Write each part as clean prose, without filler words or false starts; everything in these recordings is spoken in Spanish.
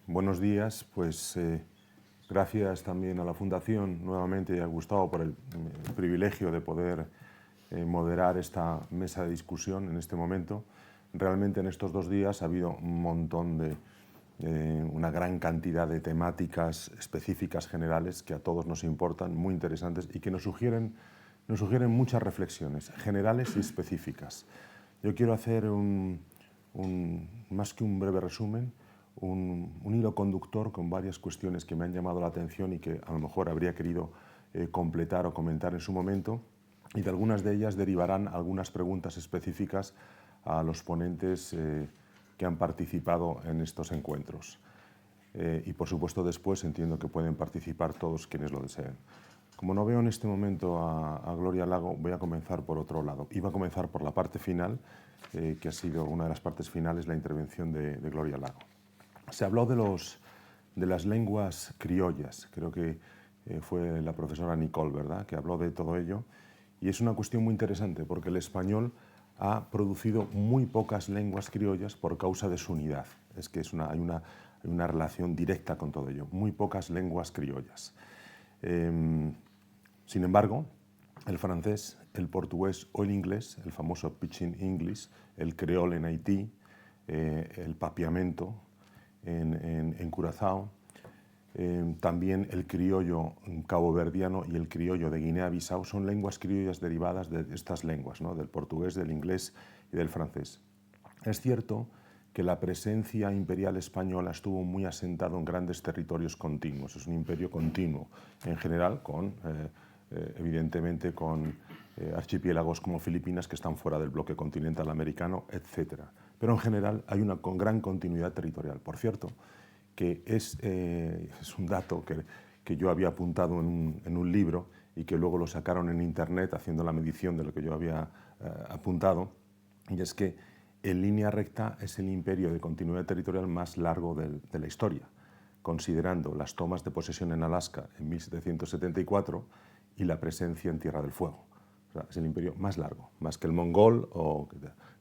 Buenos días, pues gracias también a la Fundación nuevamente y a Gustavo por el privilegio de poder moderar esta mesa de discusión en este momento. Realmente en estos 2 días ha habido un montón de, una gran cantidad de temáticas específicas generales que a todos nos importan, muy interesantes y que nos sugieren muchas reflexiones generales y específicas. Yo quiero hacer más que un breve resumen, un hilo conductor con varias cuestiones que me han llamado la atención y que a lo mejor habría querido completar o comentar en su momento, y de algunas de ellas derivarán algunas preguntas específicas a los ponentes que han participado en estos encuentros. Y por supuesto después entiendo que pueden participar todos quienes lo deseen. Como no veo en este momento a Gloria Lago, voy a comenzar por otro lado. Iba a comenzar por la parte final, que ha sido una de las partes finales, la intervención de Gloria Lago. Se habló de las lenguas criollas, creo que fue la profesora Nicole, ¿verdad?, que habló de todo ello, y es una cuestión muy interesante porque el español ha producido muy pocas lenguas criollas por causa de su unidad. Es que hay una relación directa con todo ello, muy pocas lenguas criollas. Sin embargo, el francés, el portugués o el inglés, el famoso Pidgin English, el creol en Haití, el papiamento en Curazao, también el criollo caboverdiano y el criollo de Guinea-Bissau son lenguas criollas derivadas de estas lenguas, ¿no?, del portugués, del inglés y del francés. Es cierto que la presencia imperial española estuvo muy asentado en grandes territorios continuos. Es un imperio continuo, en general, evidentemente con archipiélagos como Filipinas que están fuera del bloque continental americano, etc. Pero en general hay una gran continuidad territorial. Por cierto, que es un dato que yo había apuntado en un libro y que luego lo sacaron en internet haciendo la medición de lo que yo había apuntado, y es que en línea recta es el imperio de continuidad territorial más largo de la historia, considerando las tomas de posesión en Alaska en 1774 y la presencia en Tierra del Fuego. O sea, es el imperio más largo, más que el mongol, o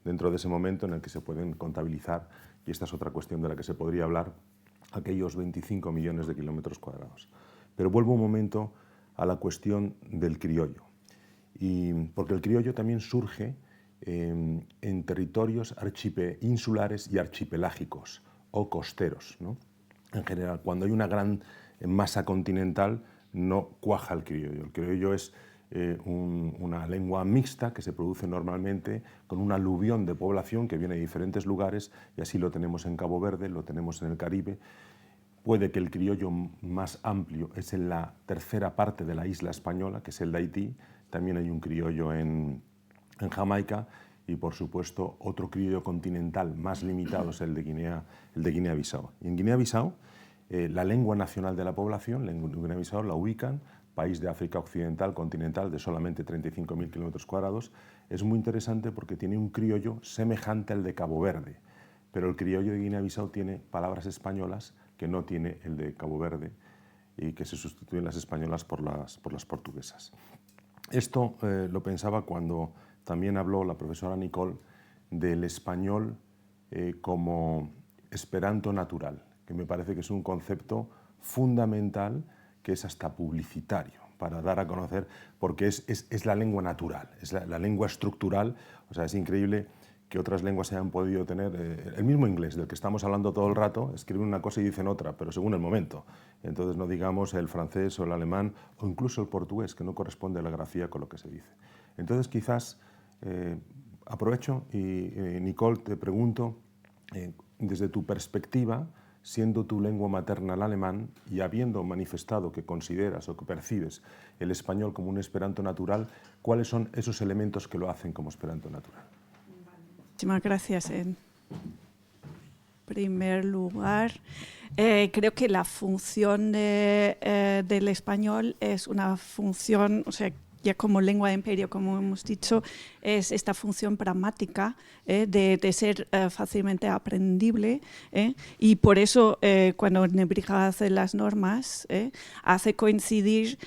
dentro de ese momento en el que se pueden contabilizar, y esta es otra cuestión de la que se podría hablar, aquellos 25 millones de kilómetros cuadrados. Pero vuelvo un momento a la cuestión del criollo, porque el criollo también surge en territorios insulares y archipelágicos o costeros, ¿no? En general, cuando hay una gran masa continental no cuaja el criollo. El criollo es una lengua mixta que se produce normalmente con un aluvión de población que viene de diferentes lugares, y así lo tenemos en Cabo Verde, lo tenemos en el Caribe. Puede que el criollo más amplio es en la tercera parte de la isla española, que es el de Haití. También hay un criollo en Jamaica, y por supuesto otro criollo continental más limitado es el de Guinea-Bissau. Y en Guinea-Bissau, la lengua nacional de la población, Guinea-Bissau, la ubican, país de África Occidental, continental, de solamente 35.000 kilómetros cuadrados. Es muy interesante porque tiene un criollo semejante al de Cabo Verde, pero el criollo de Guinea-Bissau tiene palabras españolas que no tiene el de Cabo Verde y que se sustituyen las españolas por las portuguesas. Esto lo pensaba cuando también habló la profesora Nicole del español como esperanto natural, que me parece que es un concepto fundamental, que es hasta publicitario, para dar a conocer, porque es la lengua natural, es la lengua estructural. O sea, es increíble que otras lenguas hayan podido tener, el mismo inglés del que estamos hablando todo el rato, escriben una cosa y dicen otra, pero según el momento. Entonces no digamos el francés o el alemán o incluso el portugués, que no corresponde a la grafía con lo que se dice. Entonces quizás aprovecho y Nicole, te pregunto, desde tu perspectiva, siendo tu lengua materna el alemán y habiendo manifestado que consideras o que percibes el español como un esperanto natural, ¿cuáles son esos elementos que lo hacen como esperanto natural? Muchísimas gracias. En primer lugar, creo que la función del español es una función, o sea, ya como lengua de imperio, como hemos dicho, es esta función pragmática de ser fácilmente aprendible, y por eso cuando Nebrija hace las normas, hace coincidir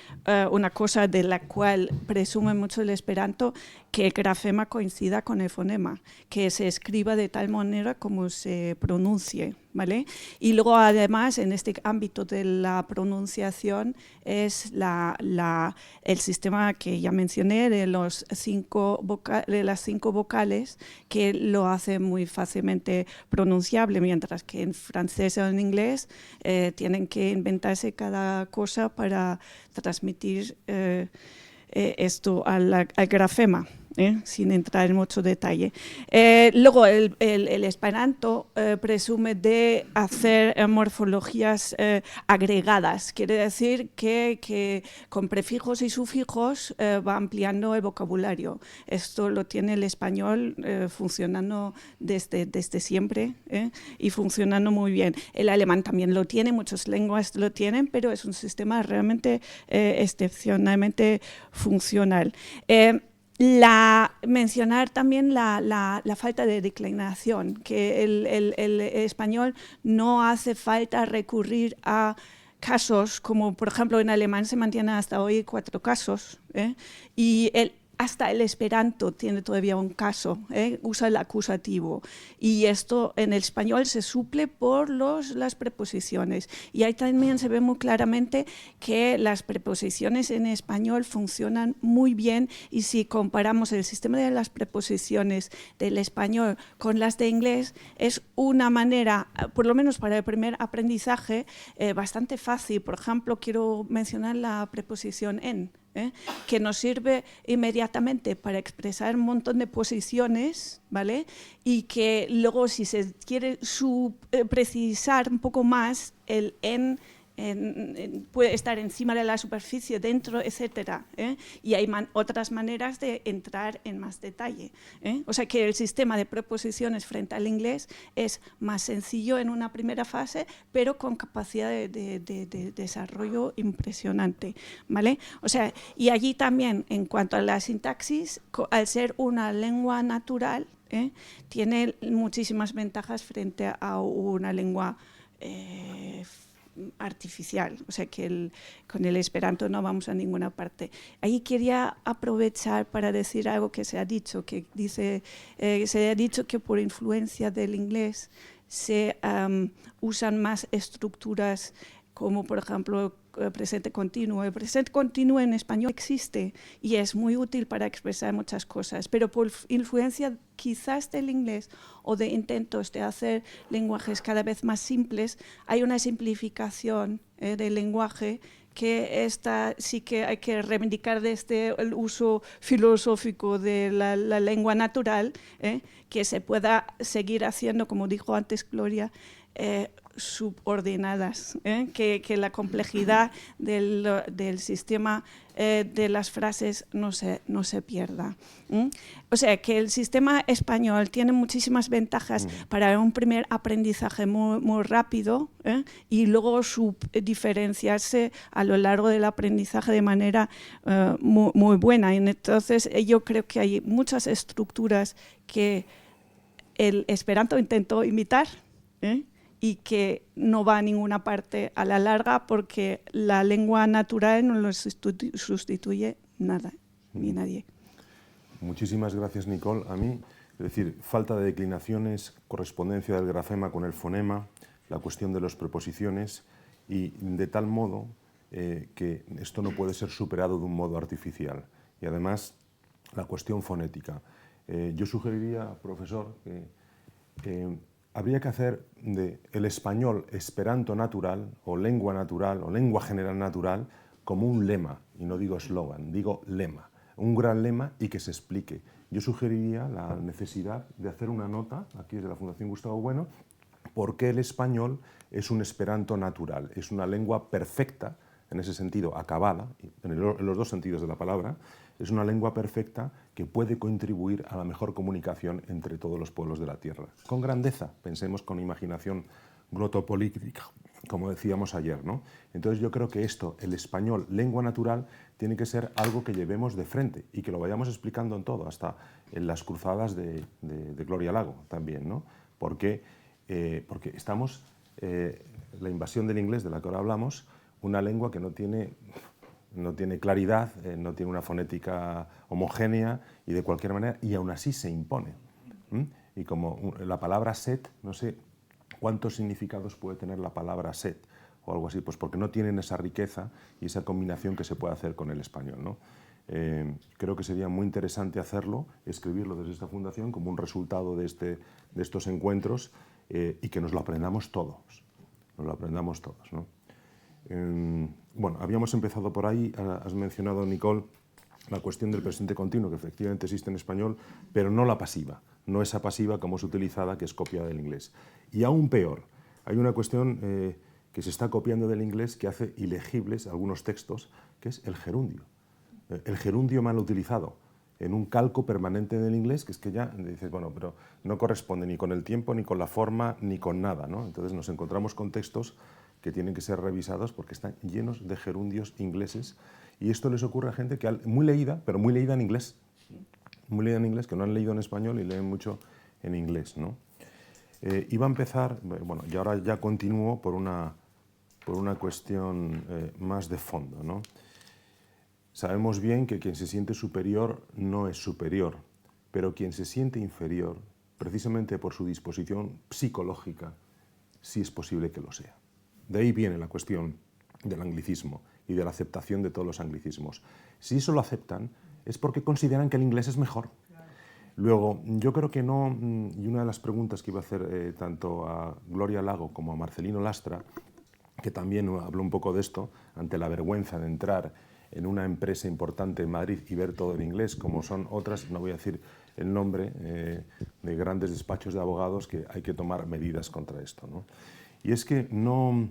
una cosa de la cual presume mucho el esperanto, que el grafema coincida con el fonema, que se escriba de tal manera como se pronuncie, ¿vale? Y luego además en este ámbito de la pronunciación es el sistema que ya mencioné de las 5 vocales que lo hace muy fácilmente pronunciable, mientras que en francés o en inglés tienen que inventarse cada cosa para transmitir esto al grafema. Sin entrar en mucho detalle. Luego, el Esperanto presume de hacer morfologías agregadas. Quiere decir que con prefijos y sufijos va ampliando el vocabulario. Esto lo tiene el español funcionando desde siempre y funcionando muy bien. El alemán también lo tiene, muchas lenguas lo tienen, pero es un sistema realmente excepcionalmente funcional. Mencionar también la falta de declinación, que el español no hace falta recurrir a casos, como por ejemplo en alemán se mantienen hasta hoy 4 casos, y hasta el esperanto tiene todavía un caso, usa el acusativo, y esto en el español se suple por las preposiciones, y ahí también se ve muy claramente que las preposiciones en español funcionan muy bien, y si comparamos el sistema de las preposiciones del español con las de inglés, es una manera, por lo menos para el primer aprendizaje, bastante fácil. Por ejemplo, quiero mencionar la preposición en, que nos sirve inmediatamente para expresar un montón de posiciones, ¿vale? Y que luego, si se quiere precisar un poco más, el en puede estar encima de la superficie, dentro, etcétera, y hay otras maneras de entrar en más detalle. O sea que el sistema de preposiciones frente al inglés es más sencillo en una primera fase, pero con capacidad de desarrollo impresionante, ¿vale? O sea, y allí también, en cuanto a la sintaxis, al ser una lengua natural, tiene muchísimas ventajas frente a una lengua artificial, o sea que con el esperanto no vamos a ninguna parte. Ahí quería aprovechar para decir algo que se ha dicho, se ha dicho que por influencia del inglés se usan más estructuras como por ejemplo presente continuo. El presente continuo en español existe y es muy útil para expresar muchas cosas, pero por influencia quizás del inglés o de intentos de hacer lenguajes cada vez más simples, hay una simplificación del lenguaje que sí que hay que reivindicar desde el uso filosófico de la lengua natural, que se pueda seguir haciendo, como dijo antes Gloria, subordinadas, que la complejidad del sistema de las frases no se pierda. O sea, que el sistema español tiene muchísimas ventajas para un primer aprendizaje muy rápido, y luego diferenciarse a lo largo del aprendizaje de manera muy buena. Y entonces yo creo que hay muchas estructuras que el Esperanto intentó imitar, y que no va a ninguna parte a la larga porque la lengua natural no lo sustituye nada ni nadie. Muchísimas gracias, Nicole. A mí, es decir, falta de declinaciones, correspondencia del grafema con el fonema, la cuestión de las preposiciones, y de tal modo que esto no puede ser superado de un modo artificial. Y además, la cuestión fonética. Yo sugeriría, profesor, que habría que hacer del español esperanto natural o lengua general natural como un lema, y no digo eslogan, digo lema, un gran lema y que se explique. Yo sugeriría la necesidad de hacer una nota, aquí desde la Fundación Gustavo Bueno, por qué el español es un esperanto natural, es una lengua perfecta, en ese sentido acabada, en los dos sentidos de la palabra, es una lengua perfecta que puede contribuir a la mejor comunicación entre todos los pueblos de la Tierra. Con grandeza, pensemos con imaginación glotopolítica, como decíamos ayer, ¿no? Entonces yo creo que esto, el español, lengua natural, tiene que ser algo que llevemos de frente y que lo vayamos explicando en todo, hasta en las cruzadas de Gloria Lago también, ¿no? Porque estamos, la invasión del inglés de la que ahora hablamos, una lengua que no tiene claridad, no tiene una fonética homogénea y de cualquier manera, y aún así se impone. Y como la palabra set, no sé ¿cuántos significados puede tener la palabra sed? O algo así, pues porque no tienen esa riqueza y esa combinación que se puede hacer con el español, ¿no? Creo que sería muy interesante hacerlo, escribirlo desde esta fundación como un resultado de estos encuentros y que nos lo aprendamos todos, ¿no? Bueno, habíamos empezado por ahí, has mencionado, Nicole, la cuestión del presente continuo, que efectivamente existe en español, pero no la pasiva, no esa pasiva como es utilizada, que es copiada del inglés. Y aún peor, hay una cuestión que se está copiando del inglés que hace ilegibles algunos textos, que es el gerundio. El gerundio mal utilizado en un calco permanente del inglés, que es que ya dices, bueno, pero no corresponde ni con el tiempo, ni con la forma, ni con nada, ¿no? Entonces nos encontramos con textos que tienen que ser revisados porque están llenos de gerundios ingleses, y esto les ocurre a gente que muy leída, pero muy leída en inglés, que no han leído en español y leen mucho en inglés, ¿no? Iba a empezar, bueno, y ahora ya continúo por una cuestión más de fondo, ¿no? Sabemos bien que quien se siente superior no es superior, pero quien se siente inferior, precisamente por su disposición psicológica, sí es posible que lo sea. De ahí viene la cuestión del anglicismo y de la aceptación de todos los anglicismos. Si eso lo aceptan, es porque consideran que el inglés es mejor. Luego, yo creo que no, y una de las preguntas que iba a hacer tanto a Gloria Lago como a Marcelino Lastra, que también habló un poco de esto, ante la vergüenza de entrar en una empresa importante en Madrid y ver todo en inglés, como son otras, no voy a decir el nombre, de grandes despachos de abogados, que hay que tomar medidas contra esto, ¿no? Y es que no,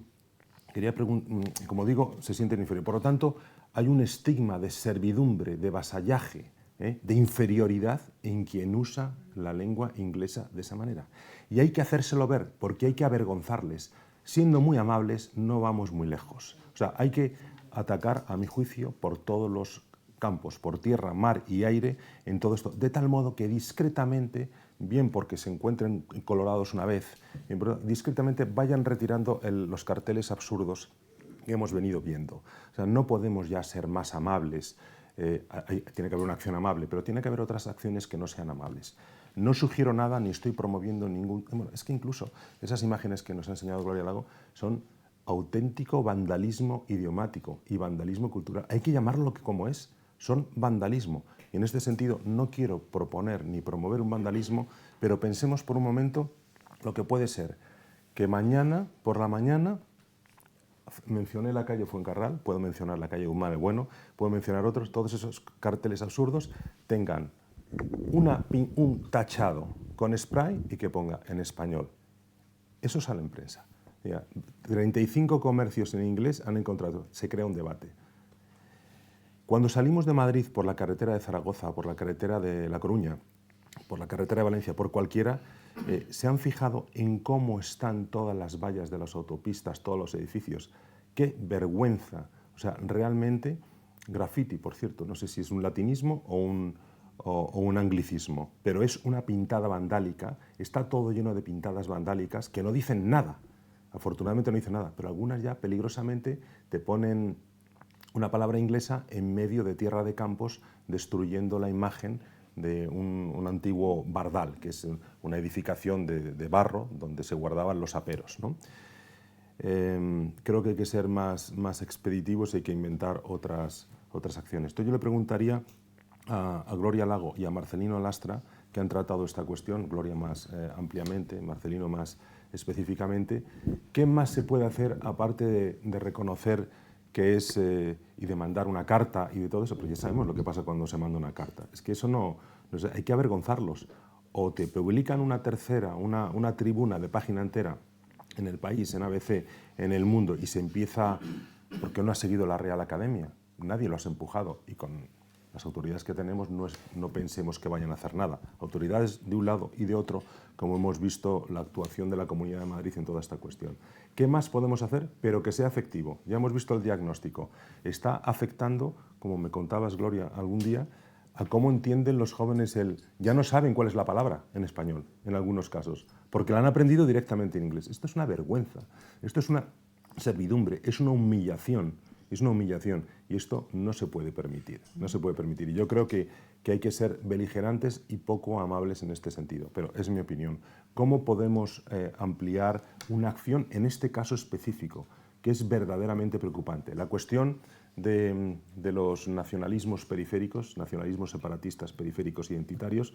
como digo, se sienten inferiores. Por lo tanto, hay un estigma de servidumbre, de vasallaje, de inferioridad en quien usa la lengua inglesa de esa manera. Y hay que hacérselo ver, porque hay que avergonzarles. Siendo muy amables, no vamos muy lejos. O sea, hay que atacar, a mi juicio, por todos los campos, por tierra, mar y aire, en todo esto, de tal modo que discretamente, bien porque se encuentren colorados una vez, discretamente vayan retirando los carteles absurdos que hemos venido viendo. O sea, no podemos ya ser más amables. Tiene que haber una acción amable, pero tiene que haber otras acciones que no sean amables. No sugiero nada ni estoy promoviendo ningún... Bueno, es que incluso esas imágenes que nos ha enseñado Gloria Lago son auténtico vandalismo idiomático y vandalismo cultural. Hay que llamarlo como es, son vandalismo. Y en este sentido no quiero proponer ni promover un vandalismo, pero pensemos por un momento lo que puede ser que mañana, por la mañana, mencioné la calle Fuencarral, puedo mencionar la calle Guzmán el Bueno, puedo mencionar otros, todos esos carteles absurdos tengan un tachado con spray y que ponga en español. Eso sale en prensa. 35 comercios en inglés han encontrado, se crea un debate. Cuando salimos de Madrid por la carretera de Zaragoza, por la carretera de La Coruña, por la carretera de Valencia, por cualquiera, se han fijado en cómo están todas las vallas de las autopistas, todos los edificios. ¡Qué vergüenza! O sea, realmente, graffiti, por cierto, no sé si es un latinismo o un anglicismo, pero es una pintada vandálica, está todo lleno de pintadas vandálicas que no dicen nada. Afortunadamente no dicen nada, pero algunas ya peligrosamente te ponen una palabra inglesa en medio de tierra de campos, destruyendo la imagen de un antiguo bardal, que es una edificación de barro donde se guardaban los aperos, ¿no? Creo que hay que ser más expeditivos y hay que inventar otras acciones. Entonces yo le preguntaría a Gloria Lago y a Marcelino Lastra, que han tratado esta cuestión, Gloria más ampliamente, Marcelino más específicamente, ¿qué más se puede hacer aparte de reconocer que es, y de mandar una carta y de todo eso? Pero ya sabemos lo que pasa cuando se manda una carta. Es que eso no hay que avergonzarlos. O te publican una tercera, una tribuna de página entera en El País, en ABC, en El Mundo, y se empieza, porque no ha seguido la Real Academia, nadie lo has empujado, y con las autoridades que tenemos no pensemos que vayan a hacer nada. Autoridades de un lado y de otro, como hemos visto la actuación de la Comunidad de Madrid en toda esta cuestión. ¿Qué más podemos hacer? Pero que sea efectivo. Ya hemos visto el diagnóstico. Está afectando, como me contabas, Gloria, algún día, a cómo entienden los jóvenes ya no saben cuál es la palabra en español, en algunos casos, porque la han aprendido directamente en inglés. Esto es una vergüenza, esto es una servidumbre, es una humillación. es una humillación y esto no se puede permitir, no se puede permitir. Y yo creo que hay que ser beligerantes y poco amables en este sentido, pero es mi opinión. ¿Cómo podemos ampliar una acción en este caso específico, que es verdaderamente preocupante? La cuestión de los nacionalismos periféricos, nacionalismos separatistas periféricos identitarios,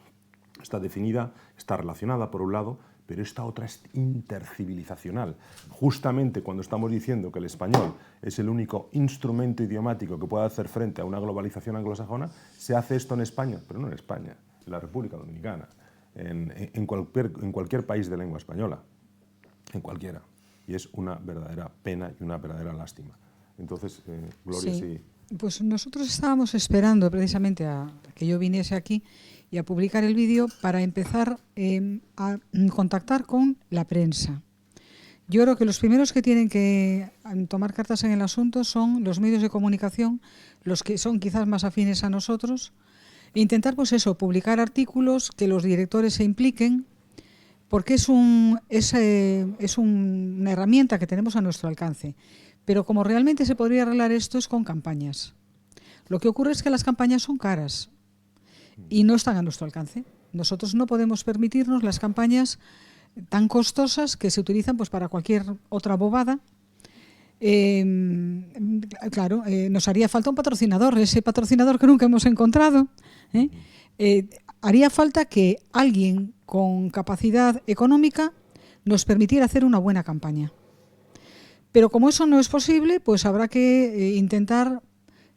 está definida, está relacionada por un lado, pero esta otra es intercivilizacional. Justamente cuando estamos diciendo que el español es el único instrumento idiomático que puede hacer frente a una globalización anglosajona, se hace esto en España, pero no en España, en la República Dominicana, en cualquier país de lengua española, en cualquiera. Y es una verdadera pena y una verdadera lástima. Entonces, Gloria, sí. Pues nosotros estábamos esperando precisamente a que yo viniese aquí y a publicar el vídeo para empezar a contactar con la prensa. Yo creo que los primeros que tienen que tomar cartas en el asunto son los medios de comunicación, los que son quizás más afines a nosotros, e intentar, pues eso, publicar artículos, que los directores se impliquen, porque es una herramienta que tenemos a nuestro alcance. Pero como realmente se podría arreglar esto es con campañas. Lo que ocurre es que las campañas son caras y no están a nuestro alcance. Nosotros no podemos permitirnos las campañas tan costosas que se utilizan pues para cualquier otra bobada. Claro, nos haría falta un patrocinador, ese patrocinador que nunca hemos encontrado. Haría falta que alguien con capacidad económica nos permitiera hacer una buena campaña. Pero como eso no es posible, pues habrá que intentar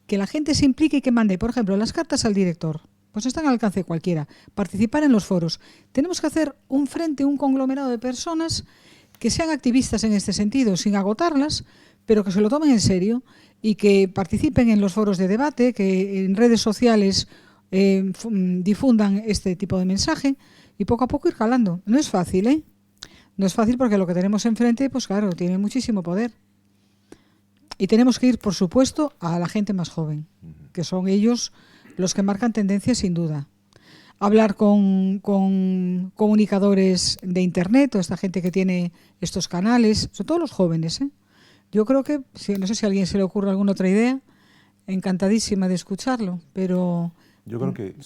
que la gente se implique y que mande, por ejemplo, las cartas al director. Pues están al alcance de cualquiera. Participar en los foros. Tenemos que hacer un frente, un conglomerado de personas que sean activistas en este sentido, sin agotarlas, pero que se lo tomen en serio y que participen en los foros de debate, que en redes sociales difundan este tipo de mensaje y poco a poco ir calando. No es fácil, ¿eh? No es fácil porque lo que tenemos enfrente, pues claro, tiene muchísimo poder. Y tenemos que ir, por supuesto, a la gente más joven, que son ellos los que marcan tendencia sin duda. Hablar con comunicadores de Internet, o esta gente que tiene estos canales, sobre todo los jóvenes, ¿eh? Yo creo que, no sé si a alguien se le ocurre alguna otra idea, encantadísima de escucharlo, pero... Yo creo que,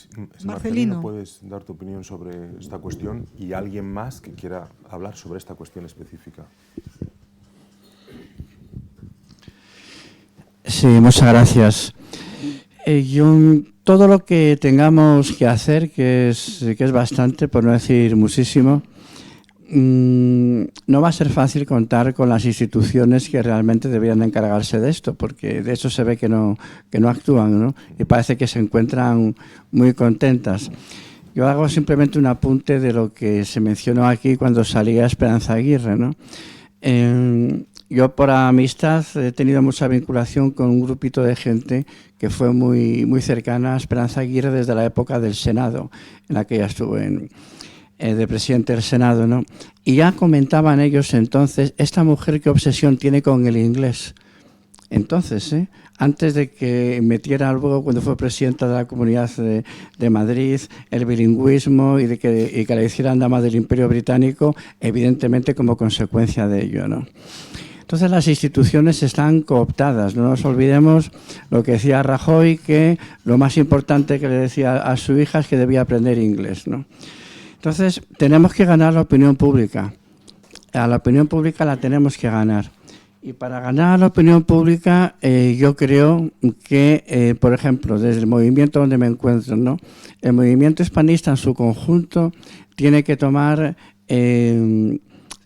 Marcelino, puedes dar tu opinión sobre esta cuestión y alguien más que quiera hablar sobre esta cuestión específica. Sí, muchas gracias. Todo lo que tengamos que hacer, que es bastante, por no decir muchísimo, no va a ser fácil contar con las instituciones que realmente deberían encargarse de esto, porque de hecho se ve que no actúan, ¿no? Y parece que se encuentran muy contentas. Yo hago simplemente un apunte de lo que se mencionó aquí cuando salía Esperanza Aguirre, ¿no? Yo por amistad he tenido mucha vinculación con un grupito de gente que fue muy, muy cercana a Esperanza Aguirre desde la época del Senado, en la que ella estuvo de presidente del Senado, ¿no? Y ya comentaban ellos entonces, esta mujer qué obsesión tiene con el inglés. Entonces, antes de que metiera luego, cuando fue presidenta de la Comunidad de Madrid, el bilingüismo y que la hicieran dama del Imperio Británico, evidentemente como consecuencia de ello, ¿no? Entonces las instituciones están cooptadas. No nos olvidemos lo que decía Rajoy, que lo más importante que le decía a su hija es que debía aprender inglés, ¿no? Entonces tenemos que ganar la opinión pública. A la opinión pública la tenemos que ganar. Y para ganar la opinión pública yo creo que, por ejemplo, desde el movimiento donde me encuentro, ¿no? El movimiento hispanista en su conjunto tiene que tomar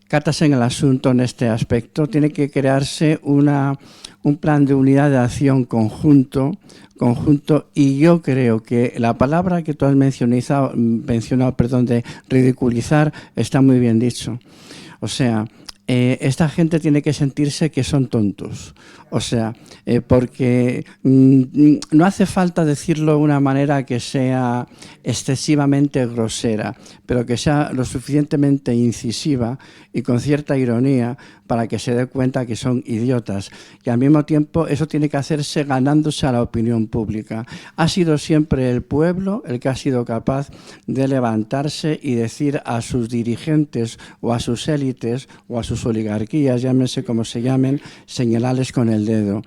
cartas en el asunto en este aspecto. Tiene que crearse un plan de unidad de acción conjunto, y yo creo que la palabra que tú has mencionado, de ridiculizar, está muy bien dicho. O sea, esta gente tiene que sentirse que son tontos. O sea, porque no hace falta decirlo de una manera que sea excesivamente grosera, pero que sea lo suficientemente incisiva y con cierta ironía para que se dé cuenta que son idiotas. Y al mismo tiempo eso tiene que hacerse ganándose a la opinión pública. Ha sido siempre el pueblo el que ha sido capaz de levantarse y decir a sus dirigentes o a sus élites o a sus oligarquías, llámense como se llamen, señalarles con el el dedo.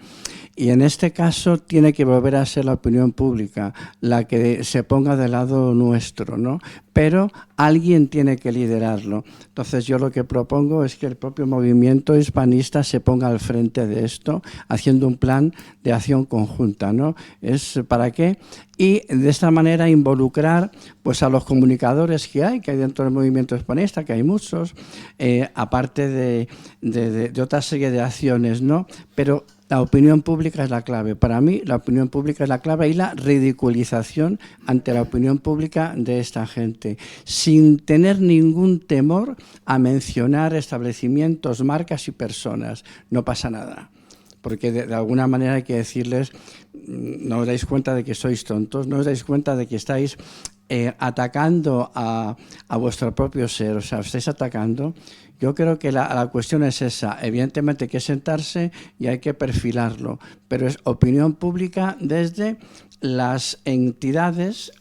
Y en este caso tiene que volver a ser la opinión pública la que se ponga del lado nuestro, ¿no? Pero alguien tiene que liderarlo. Entonces yo lo que propongo es que el propio movimiento hispanista se ponga al frente de esto, haciendo un plan de acción conjunta, ¿no? ¿Es para qué? Y de esta manera involucrar pues, a los comunicadores que hay dentro del movimiento hispanista, que hay muchos, aparte de otra serie de acciones, ¿no? Pero la opinión pública es la clave. Para mí, la opinión pública es la clave y la ridiculización ante la opinión pública de esta gente, sin tener ningún temor a mencionar establecimientos, marcas y personas. No pasa nada. Porque de alguna manera hay que decirles, no os dais cuenta de que sois tontos, no os dais cuenta de que estáis atacando a vuestro propio ser, o sea, os estáis atacando. Yo creo que la cuestión es esa. Evidentemente hay que sentarse y hay que perfilarlo, pero es opinión pública desde las entidades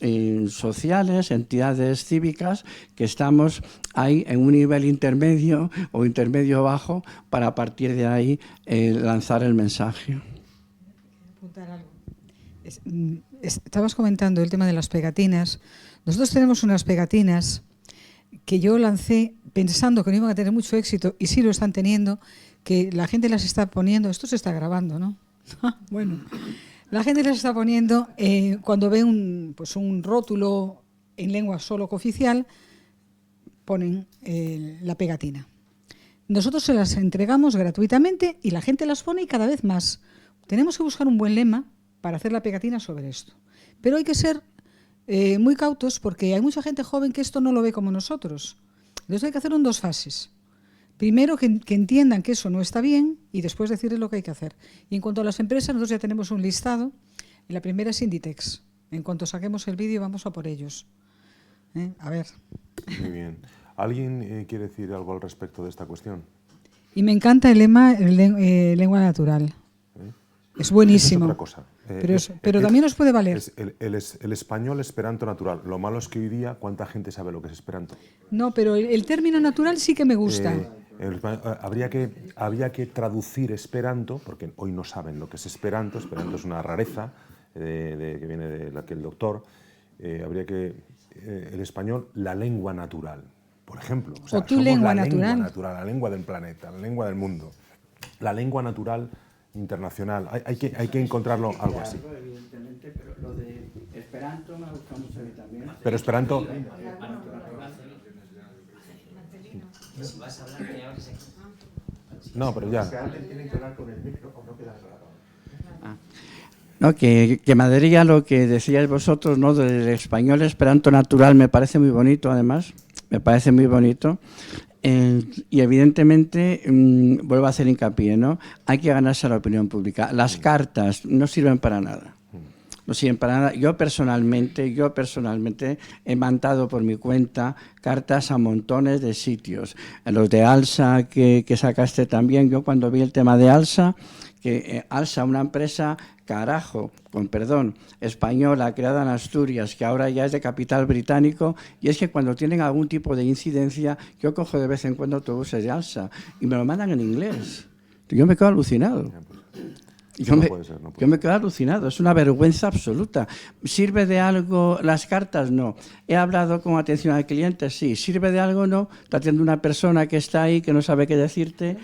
sociales, entidades cívicas, que estamos ahí en un nivel intermedio o intermedio bajo para a partir de ahí lanzar el mensaje. Estabas comentando el tema de las pegatinas. Nosotros tenemos unas pegatinas que yo lancé pensando que no iban a tener mucho éxito y sí lo están teniendo, que la gente las está poniendo, esto se está grabando, ¿no? Bueno, la gente las está poniendo cuando ve un rótulo en lengua solo cooficial, ponen la pegatina. Nosotros se las entregamos gratuitamente y la gente las pone y cada vez más. Tenemos que buscar un buen lema para hacer la pegatina sobre esto. Pero hay que ser muy cautos porque hay mucha gente joven que esto no lo ve como nosotros. Entonces hay que hacerlo en dos fases. Primero, que entiendan que eso no está bien y después decirles lo que hay que hacer. Y en cuanto a las empresas, nosotros ya tenemos un listado. Y la primera es Inditex. En cuanto saquemos el vídeo, vamos a por ellos. A ver. Muy bien. ¿Alguien quiere decir algo al respecto de esta cuestión? Y me encanta el lema lengua natural. Es buenísimo. Es otra cosa. Pero también nos puede valer. Es el español esperanto natural. Lo malo es que hoy día, ¿cuánta gente sabe lo que es esperanto? No, pero el término natural sí que me gusta. Habría que traducir esperanto, porque hoy no saben lo que es esperanto. Esperanto es una rareza que viene de aquel doctor. Habría que el español, la lengua natural, por ejemplo. O sea, o tu lengua natural. La lengua del planeta, la lengua del mundo. La lengua natural internacional. Hay que encontrarlo algo así. Evidentemente, pero lo de esperanto me gusta mucho a mí también. Pero esperanto... No, pero ya. No, que me adhería a lo que decíais vosotros, ¿no? Del español esperanto natural, me parece muy bonito, además. Me parece muy bonito. Y evidentemente, vuelvo a hacer hincapié, ¿no? Hay que ganarse la opinión pública. Las cartas no sirven para nada. No sirven para nada. Yo personalmente he mandado por mi cuenta cartas a montones de sitios. Los de Alsa que sacaste también. Yo cuando vi el tema de Alsa, que Alsa, una empresa, carajo, con perdón, española, creada en Asturias, que ahora ya es de capital británico, y es que cuando tienen algún tipo de incidencia, yo cojo de vez en cuando autobuses de Alsa y me lo mandan en inglés. Yo me quedo alucinado. Yo me quedo alucinado, es una vergüenza absoluta. ¿Sirve de algo las cartas? No. ¿He hablado con atención al cliente? Sí. ¿Sirve de algo? No. Te atiende una persona que está ahí, que no sabe qué decirte.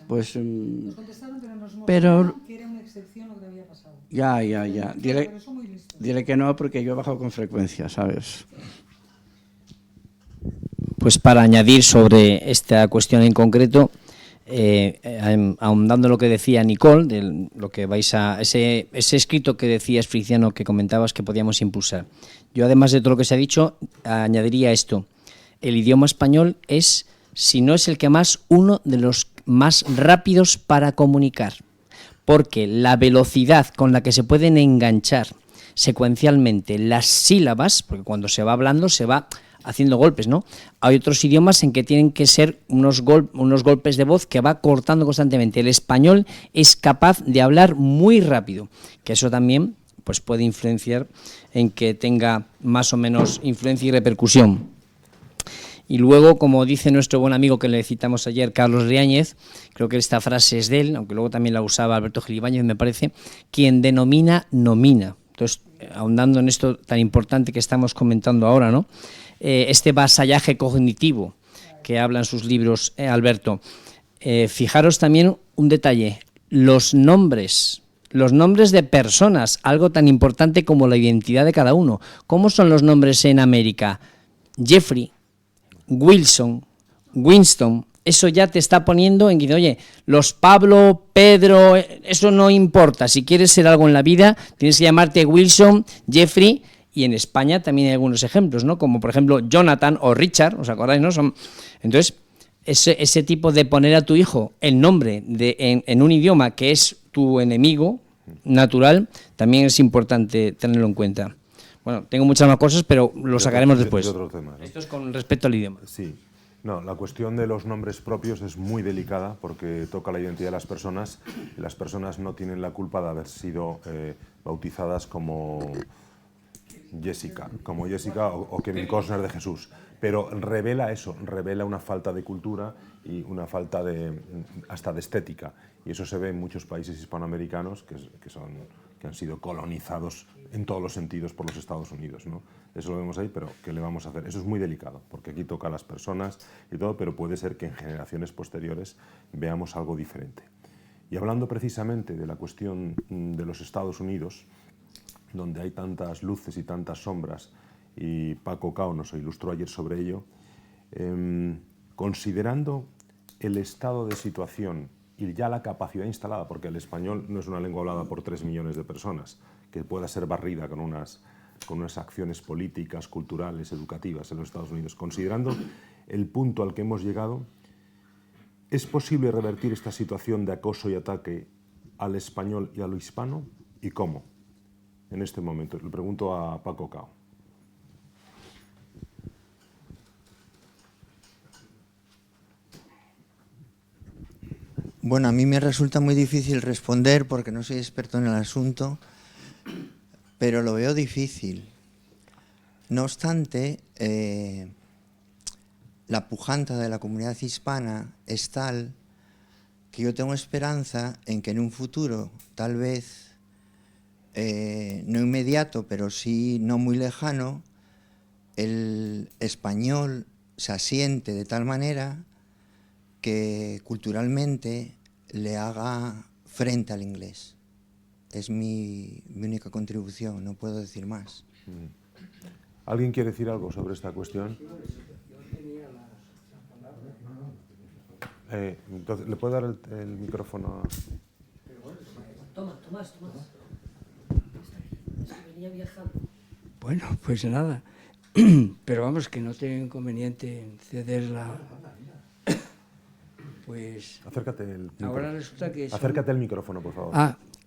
Pues, nos contestaron, pero que era una excepción lo que había pasado. Ya. Dile que no, porque yo bajo con frecuencia, ¿sabes? Pues para añadir sobre esta cuestión en concreto, ahondando lo que decía Nicole, de lo que vais a ese escrito que decías, Feliciano, que comentabas que podíamos impulsar. Yo, además de todo lo que se ha dicho, añadiría esto: el idioma español es, si no es el que más, uno de los más rápidos para comunicar, porque la velocidad con la que se pueden enganchar secuencialmente las sílabas, porque cuando se va hablando se va haciendo golpes, ¿no? Hay otros idiomas en que tienen que ser unos golpes de voz que va cortando constantemente. El español es capaz de hablar muy rápido, que eso también pues puede influenciar en que tenga más o menos influencia y repercusión. Y luego, como dice nuestro buen amigo que le citamos ayer, Carlos Riáñez, creo que esta frase es de él, aunque luego también la usaba Alberto Gil Ibáñez, me parece, quien denomina, nomina. Entonces, ahondando en esto tan importante que estamos comentando ahora, ¿no? Este vasallaje cognitivo que habla en sus libros Alberto. Fijaros también un detalle, los nombres de personas, algo tan importante como la identidad de cada uno. ¿Cómo son los nombres en América? Jeffrey, Wilson, Winston, eso ya te está poniendo en que, oye, los Pablo, Pedro, eso no importa. Si quieres ser algo en la vida, tienes que llamarte Wilson, Jeffrey, y en España también hay algunos ejemplos, ¿no? Como por ejemplo Jonathan o Richard, ¿os acordáis, no? Entonces, ese tipo de poner a tu hijo el nombre en un idioma que es tu enemigo natural, también es importante tenerlo en cuenta. Bueno, tengo muchas más cosas, pero lo sacaremos después. Esto es con respecto al idioma. Sí. No, la cuestión de los nombres propios es muy delicada porque toca la identidad de las personas y las personas no tienen la culpa de haber sido bautizadas como Jessica o Kevin Costner de Jesús. Pero revela eso, revela una falta de cultura y una falta hasta de estética. Y eso se ve en muchos países hispanoamericanos que han sido colonizados en todos los sentidos por los Estados Unidos, ¿no? Eso lo vemos ahí, pero ¿qué le vamos a hacer? Eso es muy delicado, porque aquí toca a las personas y todo, pero puede ser que en generaciones posteriores veamos algo diferente. Y hablando precisamente de la cuestión de los Estados Unidos, donde hay tantas luces y tantas sombras, y Paco Cao nos ilustró ayer sobre ello, considerando el estado de situación y ya la capacidad instalada, porque el español no es una lengua hablada por 3 millones de personas, que pueda ser barrida con unas acciones políticas, culturales, educativas en los Estados Unidos. Considerando el punto al que hemos llegado, ¿es posible revertir esta situación de acoso y ataque al español y a lo hispano? ¿Y cómo? En este momento. Le pregunto a Paco Cao. Bueno, a mí me resulta muy difícil responder porque no soy experto en el asunto, pero lo veo difícil. No obstante, la pujanza de la comunidad hispana es tal que yo tengo esperanza en que en un futuro, tal vez no inmediato, pero sí no muy lejano, el español se asiente de tal manera que culturalmente le haga frente al inglés. Es mi única contribución, no puedo decir más. ¿Alguien quiere decir algo sobre esta cuestión? Entonces, ¿le puedo dar el micrófono? Tomás. Es que venía viajando. Bueno, pues nada. Pero vamos, que no tengo inconveniente en cederla. Pues Acércate ahora resulta que acércate al micrófono, por favor.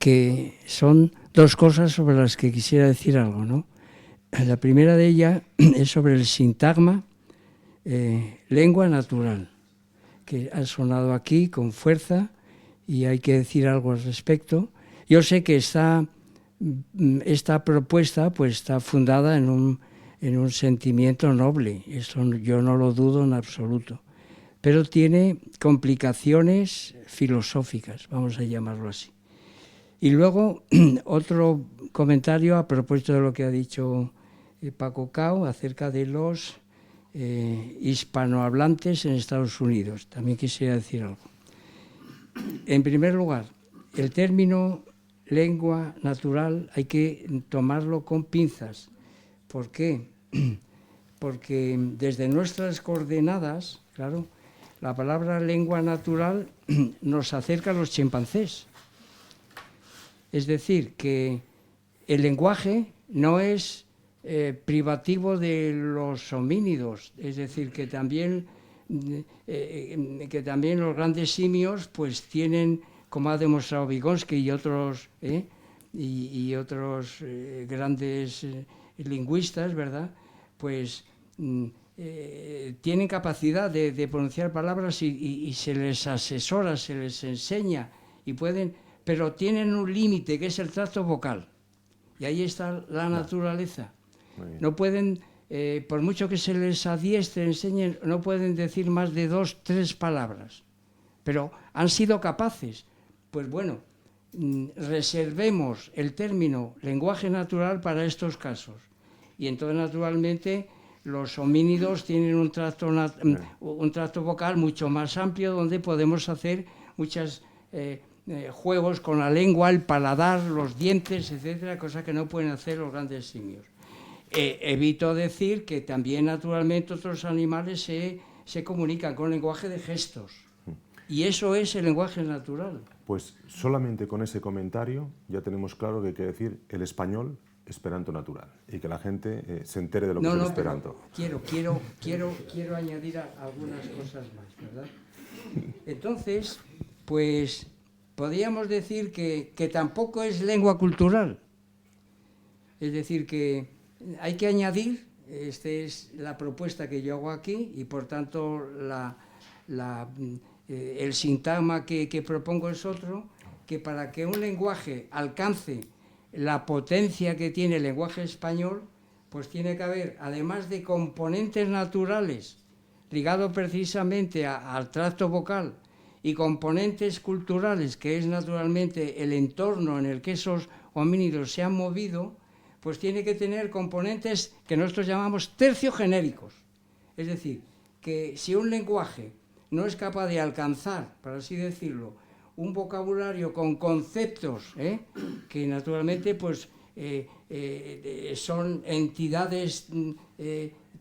Que son dos cosas sobre las que quisiera decir algo, ¿no? La primera de ellas es sobre el sintagma lengua natural, que ha sonado aquí con fuerza y hay que decir algo al respecto. Yo sé que esta propuesta pues está fundada en un sentimiento noble, eso yo no lo dudo en absoluto, pero tiene complicaciones filosóficas, vamos a llamarlo así. Y luego otro comentario a propósito de lo que ha dicho Paco Cao acerca de los hispanohablantes en Estados Unidos. También quisiera decir algo. En primer lugar, el término lengua natural hay que tomarlo con pinzas. ¿Por qué? Porque desde nuestras coordenadas, claro, la palabra lengua natural nos acerca a los chimpancés. Es decir, que el lenguaje no es privativo de los homínidos, es decir, que también los grandes simios pues tienen, como ha demostrado Vygotsky y otros grandes lingüistas, ¿verdad? Pues tienen capacidad de pronunciar palabras y se les asesora, se les enseña y pueden, pero tienen un límite que es el tracto vocal y ahí está la naturaleza. No pueden por mucho que se les adiestre, enseñen, no pueden decir más de 2, 3 palabras. Pero han sido capaces. Pues bueno, reservemos el término lenguaje natural para estos casos. Y entonces, naturalmente, los homínidos tienen un tracto vocal mucho más amplio, donde podemos hacer muchos juegos con la lengua, el paladar, los dientes, etcétera, cosa que no pueden hacer los grandes simios. Evito decir que también, naturalmente, otros animales se comunican con lenguaje de gestos. Y eso es el lenguaje natural. Pues solamente con ese comentario ya tenemos claro que hay que decir el español esperanto natural y que la gente se entere de lo que es el esperanto. Quiero añadir algunas cosas más, ¿verdad? Entonces, pues podríamos decir que tampoco es lengua cultural. Es decir, que hay que añadir, esta es la propuesta que yo hago aquí, y por tanto el sintagma que propongo es otro, que para que un lenguaje alcance la potencia que tiene el lenguaje español, pues tiene que haber, además de componentes naturales ligados precisamente al tracto vocal y componentes culturales, que es naturalmente el entorno en el que esos homínidos se han movido, pues tiene que tener componentes que nosotros llamamos terciogenéricos. Es decir, que si un lenguaje no es capaz de alcanzar, por así decirlo, un vocabulario con conceptos que naturalmente pues, son entidades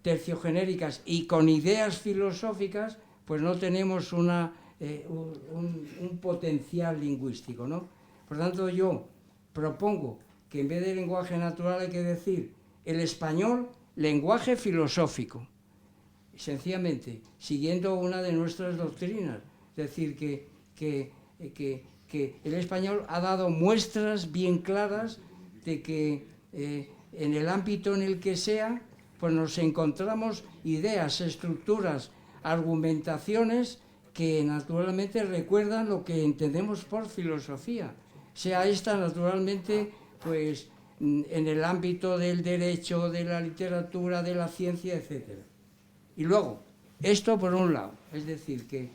terciogenéricas y con ideas filosóficas, pues no tenemos un potencial lingüístico, ¿no? Por tanto, yo propongo que en vez de lenguaje natural hay que decir el español lenguaje filosófico, sencillamente, siguiendo una de nuestras doctrinas. Es decir, que el español ha dado muestras bien claras de que en el ámbito en el que sea, pues nos encontramos ideas, estructuras, argumentaciones que naturalmente recuerdan lo que entendemos por filosofía. Sea esta naturalmente pues en el ámbito del derecho, de la literatura, de la ciencia, etcétera. Y luego, esto por un lado, es decir, que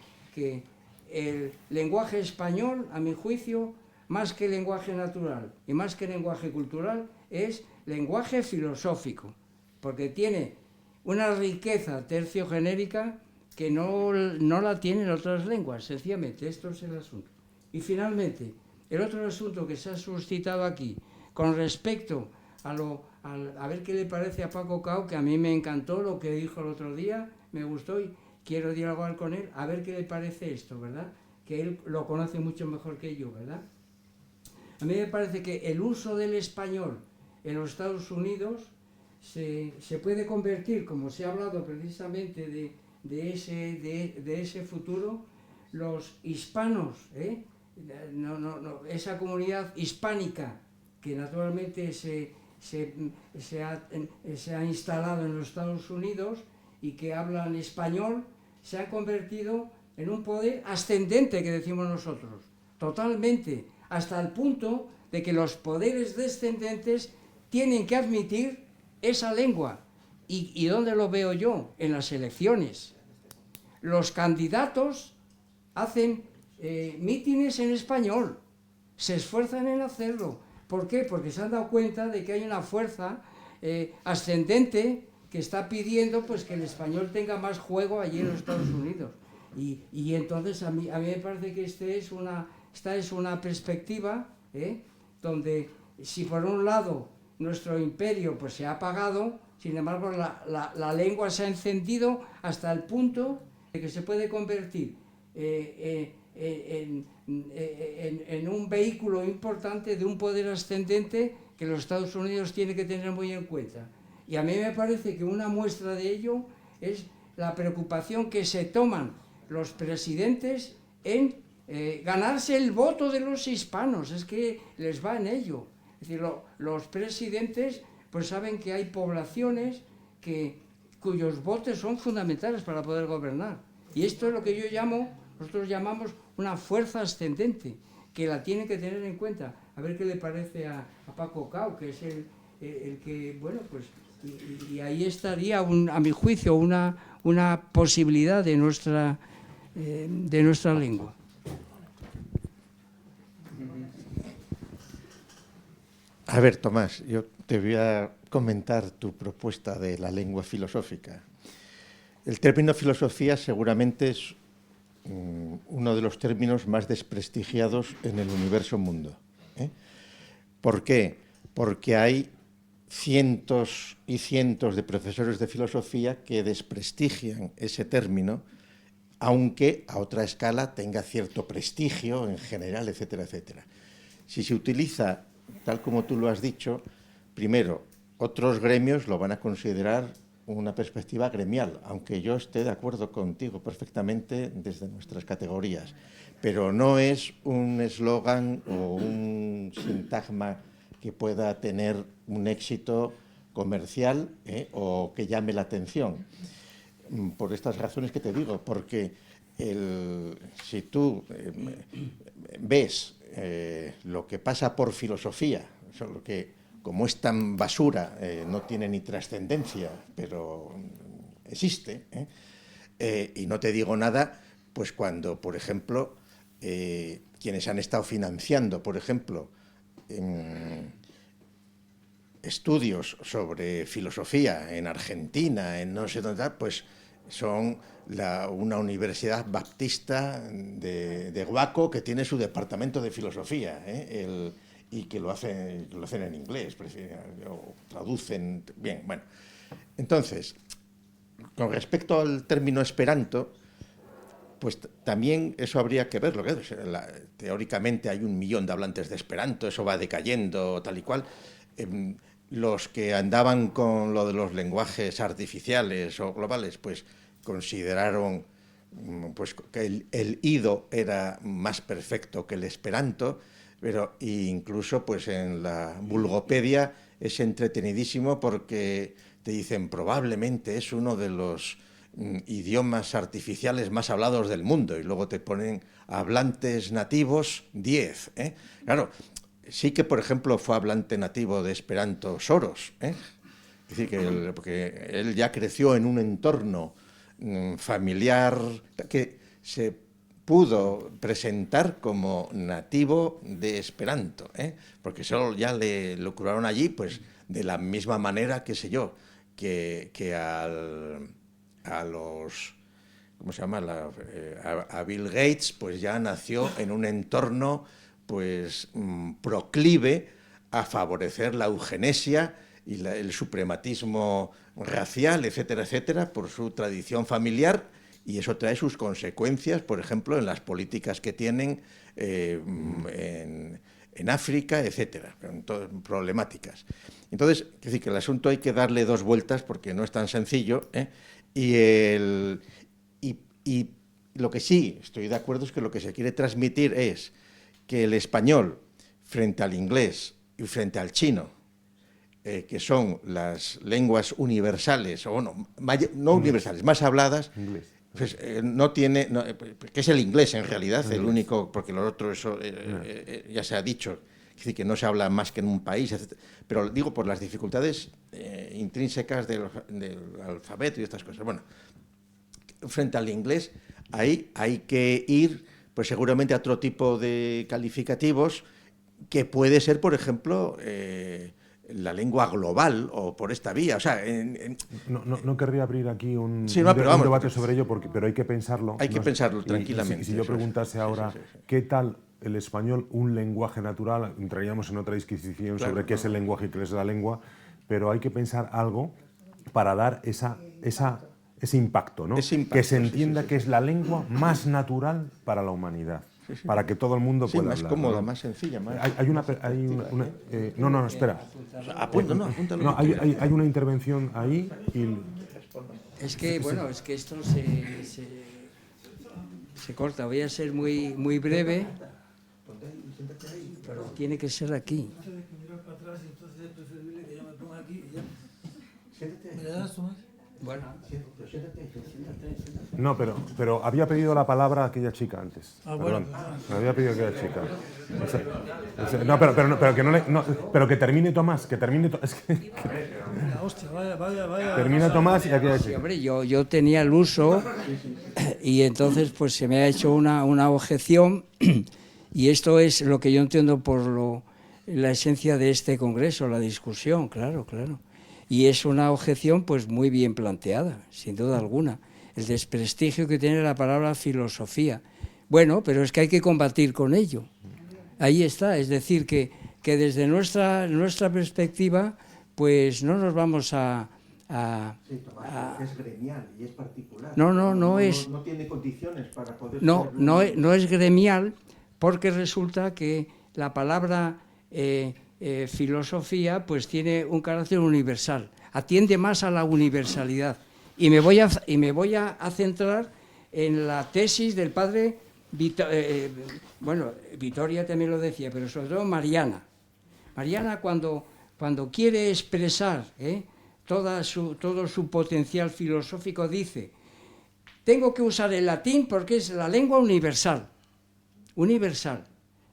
el lenguaje español, a mi juicio, más que lenguaje natural y más que lenguaje cultural, es lenguaje filosófico, porque tiene una riqueza terciogenérica que no la tienen otras lenguas, sencillamente, esto es el asunto. Y finalmente, el otro asunto que se ha suscitado aquí, con respecto a ver qué le parece a Paco Cao, que a mí me encantó lo que dijo el otro día, me gustó y quiero dialogar con él, a ver qué le parece esto, ¿verdad? Que él lo conoce mucho mejor que yo, ¿verdad? A mí me parece que el uso del español en los Estados Unidos se puede convertir, como se ha hablado precisamente de ese futuro, los hispanos, esa comunidad hispánica que naturalmente se ha instalado en los Estados Unidos y que hablan español, se ha convertido en un poder ascendente, que decimos nosotros, totalmente, hasta el punto de que los poderes descendentes tienen que admitir esa lengua. ¿Y dónde lo veo yo? En las elecciones. Los candidatos hacen mítines en español, se esfuerzan en hacerlo. ¿Por qué? Porque se han dado cuenta de que hay una fuerza ascendente que está pidiendo pues, que el español tenga más juego allí en los Estados Unidos. Y entonces a mí me parece que esta es una perspectiva donde si por un lado nuestro imperio pues, se ha apagado, sin embargo la lengua se ha encendido hasta el punto de que se puede convertir en un vehículo importante de un poder ascendente que los Estados Unidos tiene que tener muy en cuenta. Y a mí me parece que una muestra de ello es la preocupación que se toman los presidentes en ganarse el voto de los hispanos, es que les va en ello. Es decir, los presidentes pues saben que hay poblaciones cuyos votos son fundamentales para poder gobernar. Y esto es lo que nosotros llamamos una fuerza ascendente, que la tiene que tener en cuenta. A ver qué le parece a Paco Cao, que es el que, bueno, pues Y ahí estaría, a mi juicio, una posibilidad de nuestra lengua. A ver, Tomás, yo te voy a comentar tu propuesta de la lengua filosófica. El término filosofía seguramente es uno de los términos más desprestigiados en el universo mundo. ¿Por qué? Porque hay cientos y cientos de profesores de filosofía que desprestigian ese término, aunque a otra escala tenga cierto prestigio en general, etcétera, etcétera. Si se utiliza, tal como tú lo has dicho, primero, otros gremios lo van a considerar una perspectiva gremial, aunque yo esté de acuerdo contigo perfectamente desde nuestras categorías, pero no es un eslogan o un sintagma que pueda tener un éxito comercial o que llame la atención. Por estas razones que te digo, porque si tú ves lo que pasa por filosofía, lo que como es tan basura, no tiene ni trascendencia, pero existe, y no te digo nada, pues cuando, por ejemplo, quienes han estado financiando, por ejemplo, estudios sobre filosofía en Argentina, en no sé dónde, pues son una universidad baptista de Guaco que tiene su departamento de filosofía, y que lo hacen en inglés, o traducen bien. Bueno, entonces, con respecto al término esperanto, pues también eso habría que verlo. Teóricamente hay 1 millón de hablantes de esperanto, eso va decayendo, tal y cual. Los que andaban con lo de los lenguajes artificiales o globales, pues consideraron pues, que el ido era más perfecto que el esperanto, pero incluso pues en la Vulgopedia es entretenidísimo porque te dicen probablemente es uno de los idiomas artificiales más hablados del mundo, y luego te ponen hablantes nativos 10. Claro, sí que, por ejemplo, fue hablante nativo de esperanto Soros, Es decir, porque él ya creció en un entorno familiar que se pudo presentar como nativo de esperanto, porque solo ya lo curaron allí, pues de la misma manera, qué sé yo, que a los, ¿cómo se llama? A Bill Gates, pues ya nació en un entorno pues proclive a favorecer la eugenesia y el suprematismo racial, etcétera, etcétera, por su tradición familiar, y eso trae sus consecuencias, por ejemplo, en las políticas que tienen en África, etcétera, problemáticas. Entonces, es decir, que el asunto hay que darle 2 vueltas porque no es tan sencillo, y lo que sí estoy de acuerdo es que lo que se quiere transmitir es que el español frente al inglés y frente al chino, que son las lenguas universales, o bueno, no universales, más habladas, pues, no tiene, que es el inglés en realidad, el único, porque lo otro eso ya se ha dicho, es decir, que no se habla más que en un país, etc. Pero digo por las dificultades intrínsecas del alfabeto y estas cosas. Bueno, frente al inglés, ahí hay que ir pues seguramente a otro tipo de calificativos, que puede ser, por ejemplo, la lengua global o por esta vía. O sea, no querría abrir aquí un vamos, debate sobre ello, pero hay que pensarlo. Hay que pensarlo tranquilamente. Si yo preguntase ahora, ¿qué tal el español, un lenguaje natural? Entraríamos en otra disquisición sobre qué es el lenguaje y qué es la lengua, pero hay que pensar algo para dar ese impacto, ¿no? Que se entienda que es la lengua más natural para la humanidad. Para que todo el mundo pueda más hablar. Cómoda, ¿no? más sencilla, más... No, espera. Apúntalo. No, hay una intervención ahí y... Es que, bueno, es que esto se corta. Voy a ser muy breve, pero tiene que ser aquí. Bueno. No, pero había pedido la palabra aquella chica antes. Perdón, me había pedido aquella chica. No, pero que no le... No, pero que termine Tomás, que termine... Es que... hostia, vaya. Termina Tomás y aquella Sí, chica. hombre, yo tenía el uso y entonces pues se me ha hecho una objeción y esto es lo que yo entiendo por la esencia de este congreso, la discusión, claro. Y es una objeción pues muy bien planteada, sin duda alguna. El desprestigio que tiene la palabra filosofía. Bueno, pero es que hay que combatir con ello. Ahí está, es decir, que desde nuestra perspectiva, pues no nos vamos es gremial y es particular. No es... No tiene condiciones para poder... No es gremial, porque resulta que la palabra filosofía pues tiene un carácter universal, atiende más a la universalidad. Y me voy a centrar en la tesis del padre, Vitoria también lo decía, pero sobre todo Mariana. Mariana cuando quiere expresar todo su potencial filosófico dice: tengo que usar el latín porque es la lengua universal,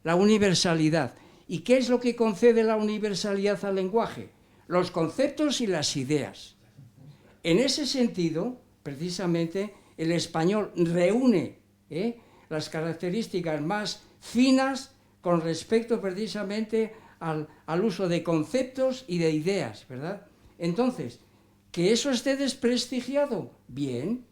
la universalidad. ¿Y qué es lo que concede la universalidad al lenguaje? Los conceptos y las ideas. En ese sentido, precisamente, el español reúne las características más finas con respecto precisamente al uso de conceptos y de ideas, ¿verdad? Entonces, que eso esté desprestigiado, bien.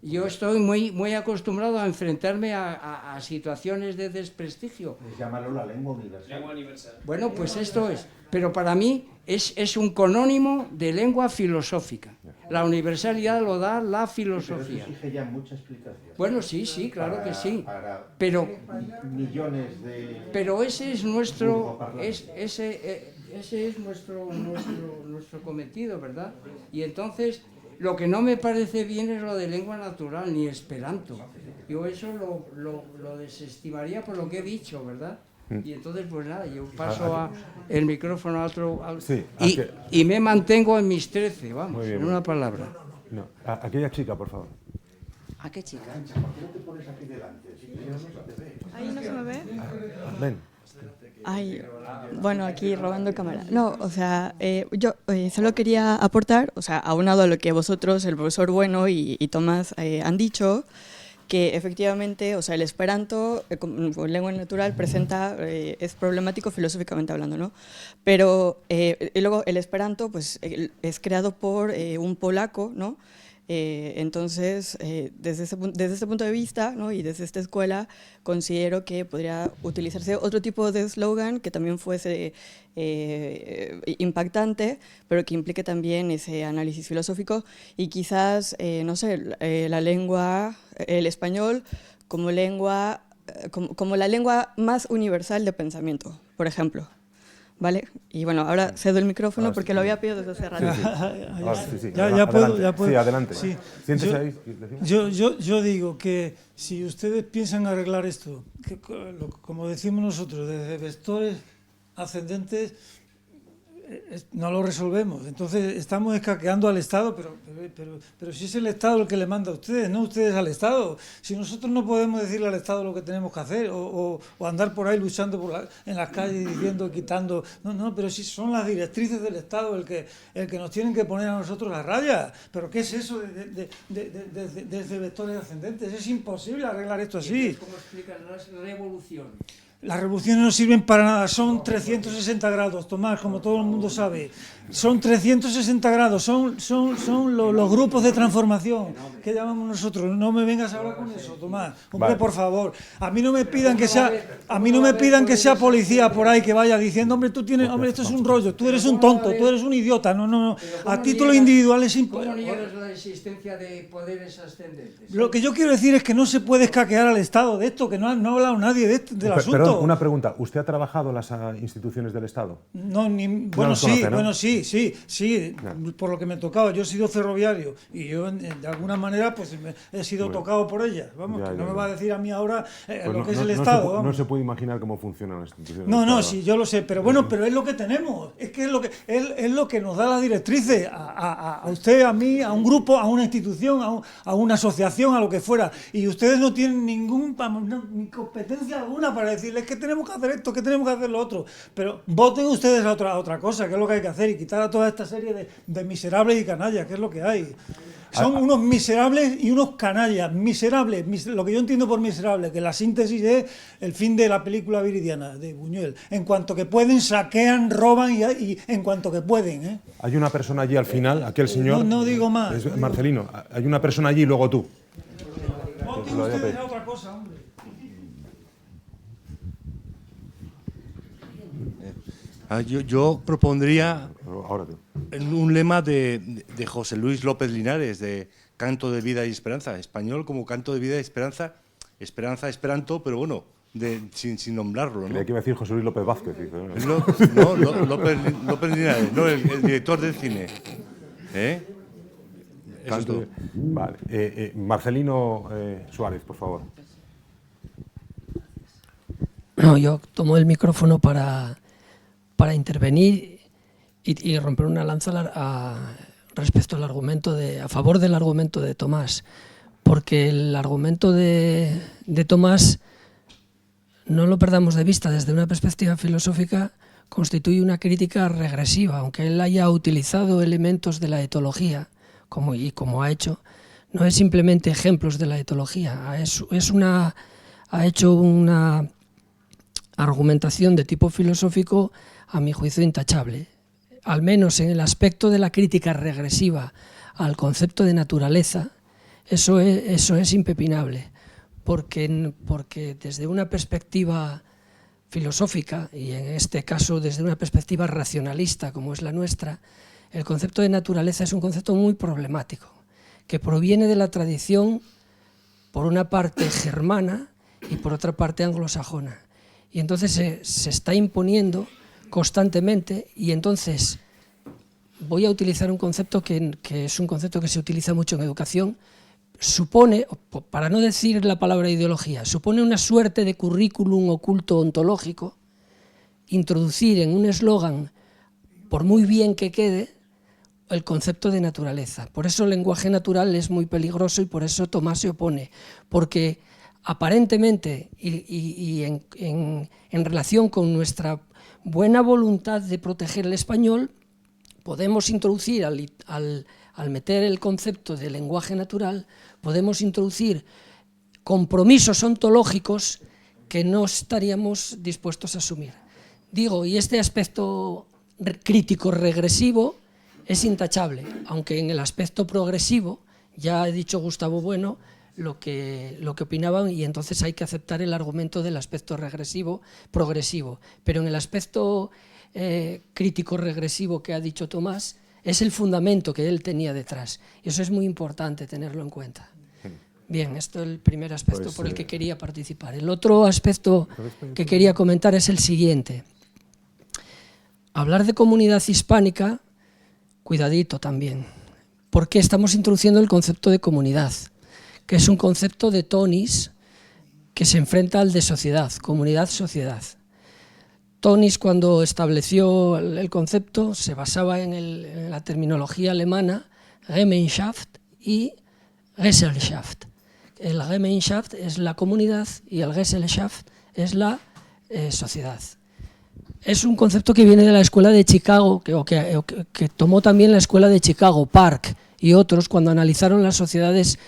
Yo estoy muy acostumbrado a enfrentarme a situaciones de desprestigio. Pues llámalo la lengua universal. Bueno, pues esto es. Pero para mí es un conónimo de lengua filosófica. La universalidad lo da la filosofía. Pero eso exige ya mucha explicación. Bueno, sí, claro que sí. Pero millones de... Pero ese es nuestro nuestro cometido, ¿verdad? Y entonces lo que no me parece bien es lo de lengua natural ni esperanto. Yo eso lo desestimaría por lo que he dicho, ¿verdad? Y entonces pues nada, yo paso el micrófono a otro y me mantengo en mis 13, vamos, en una palabra. No, aquella chica, por favor. ¿A qué chica? ¿Por qué no te pones aquí delante? Ahí no se me ve. Ven. Ay, bueno, aquí robando cámara. No, o sea, yo solo quería aportar, o sea, aunado a lo que vosotros, el profesor Bueno y Tomás han dicho, que efectivamente, o sea, el esperanto, como lengua natural, es problemático filosóficamente hablando, ¿no? Pero y luego el esperanto, pues, es creado por un polaco, ¿no? Entonces, desde este punto de vista, ¿no? Y desde esta escuela, considero que podría utilizarse otro tipo de eslogan que también fuese impactante, pero que implique también ese análisis filosófico y quizás, no sé, la lengua, el español como lengua, como la lengua más universal de pensamiento, por ejemplo. ¿Vale? Y bueno, ahora cedo el micrófono porque lo había pedido desde hace rato. Ya puedo. Sí, adelante. Sí. Siéntese ahí. Yo digo que si ustedes piensan arreglar esto, como decimos nosotros, desde vectores ascendentes, no lo resolvemos. Entonces estamos escaqueando al Estado, pero si es el Estado el que le manda a ustedes, no ustedes al Estado. Si nosotros no podemos decirle al Estado lo que tenemos que hacer o andar por ahí luchando en las calles diciendo, quitando... No, pero si son las directrices del Estado el que nos tienen que poner a nosotros a raya. ¿Pero qué es eso desde vectores ascendentes? Es imposible arreglar esto así. ¿Cómo explican las revoluciones? Las revoluciones no sirven para nada, son 360 grados, Tomás, como todo el mundo sabe. Son 360 grados, son los grupos de transformación que llamamos nosotros. No me vengas a hablar con eso, Tomás. Hombre, vale. Por favor, a mí no me pidan que sea policía por ahí que vaya diciendo, hombre, esto es un rollo, tú eres un tonto, tú eres un idiota. No. A título individual es imposible. ¿Cómo niegas la existencia de poderes ascendentes? Lo que yo quiero decir es que no se puede escaquear al Estado de esto, que no ha hablado nadie del asunto. Perdón, una pregunta. ¿Usted ha trabajado en las instituciones del Estado? Sí, por lo que me tocaba. Yo he sido ferroviario y yo de alguna manera pues he sido tocado por ellas. Vamos, que no me va a decir a mí ahora lo que es el Estado. No se puede imaginar cómo funcionan las instituciones del Estado. Sí, yo lo sé, pero bueno, pero es lo que tenemos. Es que es lo que nos da las directrices a usted, a mí, a un grupo, a una institución, a una asociación, a lo que fuera. Y ustedes no tienen ni competencia alguna para decirle decirles que tenemos que hacer esto, que tenemos que hacer lo otro. Pero voten ustedes a otra cosa, que es lo que hay que hacer, y quitar a toda esta serie de miserables y canallas, que es lo que hay. Son unos miserables y unos canallas. Miserables, lo que yo entiendo por miserable, que la síntesis es el fin de la película viridiana de Buñuel. En cuanto que pueden, saquean, roban y en cuanto que pueden. ¿eh? Hay una persona allí al final, aquel señor... No digo más. Marcelino, hay una persona allí y luego tú. Voten ustedes a otra cosa, hombre. Yo propondría Ahora tú. un lema de José Luis López Linares, de Canto de Vida y Esperanza, español como Canto de Vida y Esperanza, Esperanza Esperanto, pero bueno, sin nombrarlo, ¿no? Creía que iba a decir José Luis López Vázquez. Dice, No, López Linares, no, el director del cine. Eso es todo. Vale. Marcelino Suárez, por favor. No, yo tomo el micrófono para intervenir y romper una lanza respecto al argumento a favor del argumento de Tomás, porque el argumento de Tomás, no lo perdamos de vista, desde una perspectiva filosófica constituye una crítica regresiva, aunque él haya utilizado elementos de la etología, como ha hecho, no es simplemente ejemplos de la etología, ha hecho una argumentación de tipo filosófico, a mi juicio, intachable, al menos en el aspecto de la crítica regresiva al concepto de naturaleza. Eso es impepinable, porque desde una perspectiva filosófica, y en este caso desde una perspectiva racionalista como es la nuestra, el concepto de naturaleza es un concepto muy problemático, que proviene de la tradición, por una parte germana y por otra parte anglosajona. Y entonces se está imponiendo constantemente, y entonces voy a utilizar un concepto que es un concepto que se utiliza mucho en educación. Supone, para no decir la palabra ideología, supone una suerte de currículum oculto ontológico, introducir en un eslogan, por muy bien que quede, el concepto de naturaleza. Por eso el lenguaje natural es muy peligroso y por eso Tomás se opone, porque aparentemente y en relación con nuestra buena voluntad de proteger el español, podemos introducir, al meter el concepto de lenguaje natural, podemos introducir compromisos ontológicos que no estaríamos dispuestos a asumir. Digo, y este aspecto crítico regresivo es intachable, aunque en el aspecto progresivo, ya ha dicho Gustavo Bueno lo que opinaban, y entonces hay que aceptar el argumento del aspecto regresivo, progresivo. Pero en el aspecto crítico regresivo que ha dicho Tomás, es el fundamento que él tenía detrás. Y eso es muy importante tenerlo en cuenta. Bien, esto es el primer aspecto por el que quería participar. El otro aspecto que quería comentar es el siguiente. Hablar de comunidad hispánica, cuidadito también, porque estamos introduciendo el concepto de comunidad, que es un concepto de Tonis que se enfrenta al de sociedad, comunidad-sociedad. Tonis, cuando estableció el concepto, se basaba en la terminología alemana Gemeinschaft y Gesellschaft. El Gemeinschaft es la comunidad y el Gesellschaft es la sociedad. Es un concepto que viene de la escuela de Chicago, que tomó también la escuela de Chicago, Park y otros, cuando analizaron las sociedades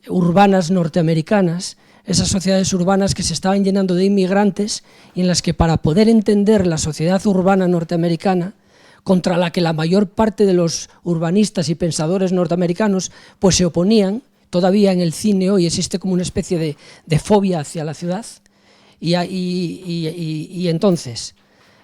urbanas norteamericanas, esas sociedades urbanas que se estaban llenando de inmigrantes y en las que, para poder entender la sociedad urbana norteamericana, contra la que la mayor parte de los urbanistas y pensadores norteamericanos pues se oponían, todavía en el cine hoy existe como una especie de fobia hacia la ciudad, y entonces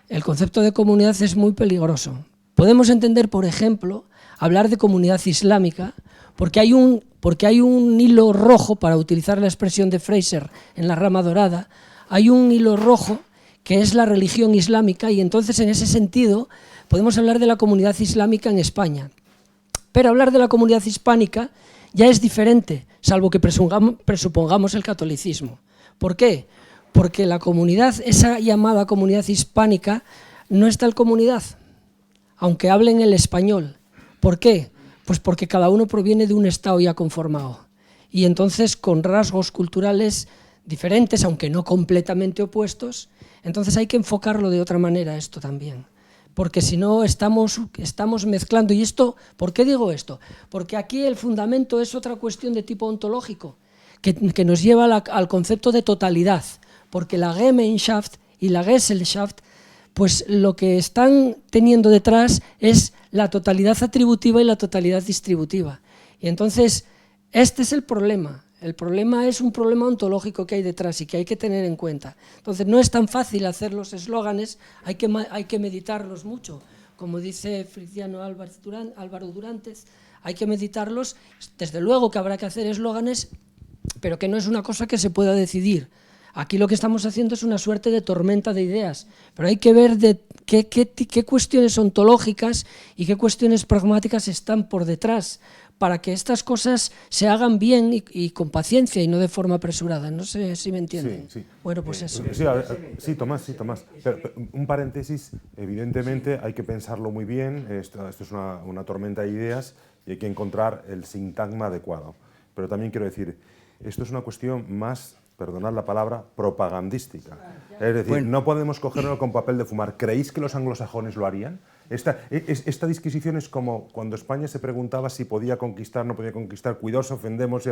el concepto de comunidad es muy peligroso. Podemos entender, por ejemplo, hablar de comunidad islámica, porque hay un hilo rojo, para utilizar la expresión de Fraser en La rama dorada, hay un hilo rojo que es la religión islámica, y entonces en ese sentido podemos hablar de la comunidad islámica en España. Pero hablar de la comunidad hispánica ya es diferente, salvo que presupongamos el catolicismo. ¿Por qué? Porque la comunidad, esa llamada comunidad hispánica, no es tal comunidad, aunque hablen el español. ¿Por qué? Pues porque cada uno proviene de un estado ya conformado, y entonces con rasgos culturales diferentes, aunque no completamente opuestos. Entonces hay que enfocarlo de otra manera esto también, porque si no estamos mezclando. ¿Y esto? ¿Por qué digo esto? Porque aquí el fundamento es otra cuestión de tipo ontológico, que nos lleva al concepto de totalidad, porque la Gemeinschaft y la Gesellschaft, pues lo que están teniendo detrás es la totalidad atributiva y la totalidad distributiva. Y entonces, este es el problema. El problema es un problema ontológico que hay detrás y que hay que tener en cuenta. Entonces, no es tan fácil hacer los eslóganes, hay que meditarlos mucho. Como dice Feliciano Álvaro Durantes, hay que meditarlos. Desde luego que habrá que hacer eslóganes, pero que no es una cosa que se pueda decidir. Aquí lo que estamos haciendo es una suerte de tormenta de ideas, pero hay que ver de qué cuestiones ontológicas y qué cuestiones pragmáticas están por detrás, para que estas cosas se hagan bien y con paciencia y no de forma apresurada. No sé si me entienden. Sí, sí. Bueno, pues eso. Sí, Tomás. Pero, un paréntesis, evidentemente hay que pensarlo muy bien, esto es una tormenta de ideas y hay que encontrar el sintagma adecuado. Pero también quiero decir, esto es una cuestión más, perdonad la palabra, propagandística. Es decir, no podemos cogerlo con papel de fumar. ¿Creéis que los anglosajones lo harían? Esta disquisición es como cuando España se preguntaba si podía conquistar, no podía conquistar, cuidaos, ofendemos.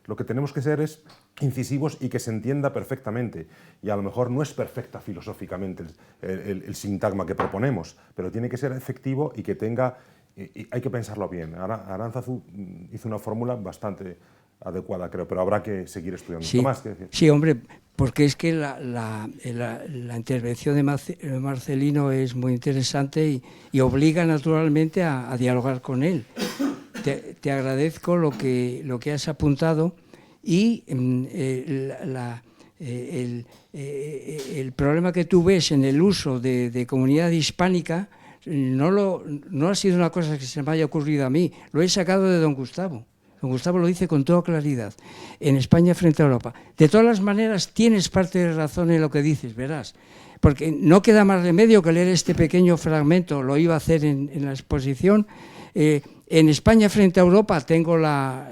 Lo que tenemos que ser es incisivos y que se entienda perfectamente. Y a lo mejor no es perfecta filosóficamente el sintagma que proponemos, pero tiene que ser efectivo y que tenga... hay que pensarlo bien. Aránzazu hizo una fórmula bastante adecuada, creo, pero habrá que seguir estudiando. Sí, Tomás, ¿qué decir? sí, hombre, porque es que la intervención de Marcelino es muy interesante y obliga naturalmente a dialogar con él. Te agradezco lo que has apuntado y el problema que tú ves en el uso de comunidad hispánica no ha sido una cosa que se me haya ocurrido a mí, lo he sacado de don Gustavo. Don Gustavo lo dice con toda claridad, en España frente a Europa. De todas las maneras, tienes parte de razón en lo que dices, verás, porque no queda más remedio que leer este pequeño fragmento, lo iba a hacer en la exposición. En España frente a Europa tengo la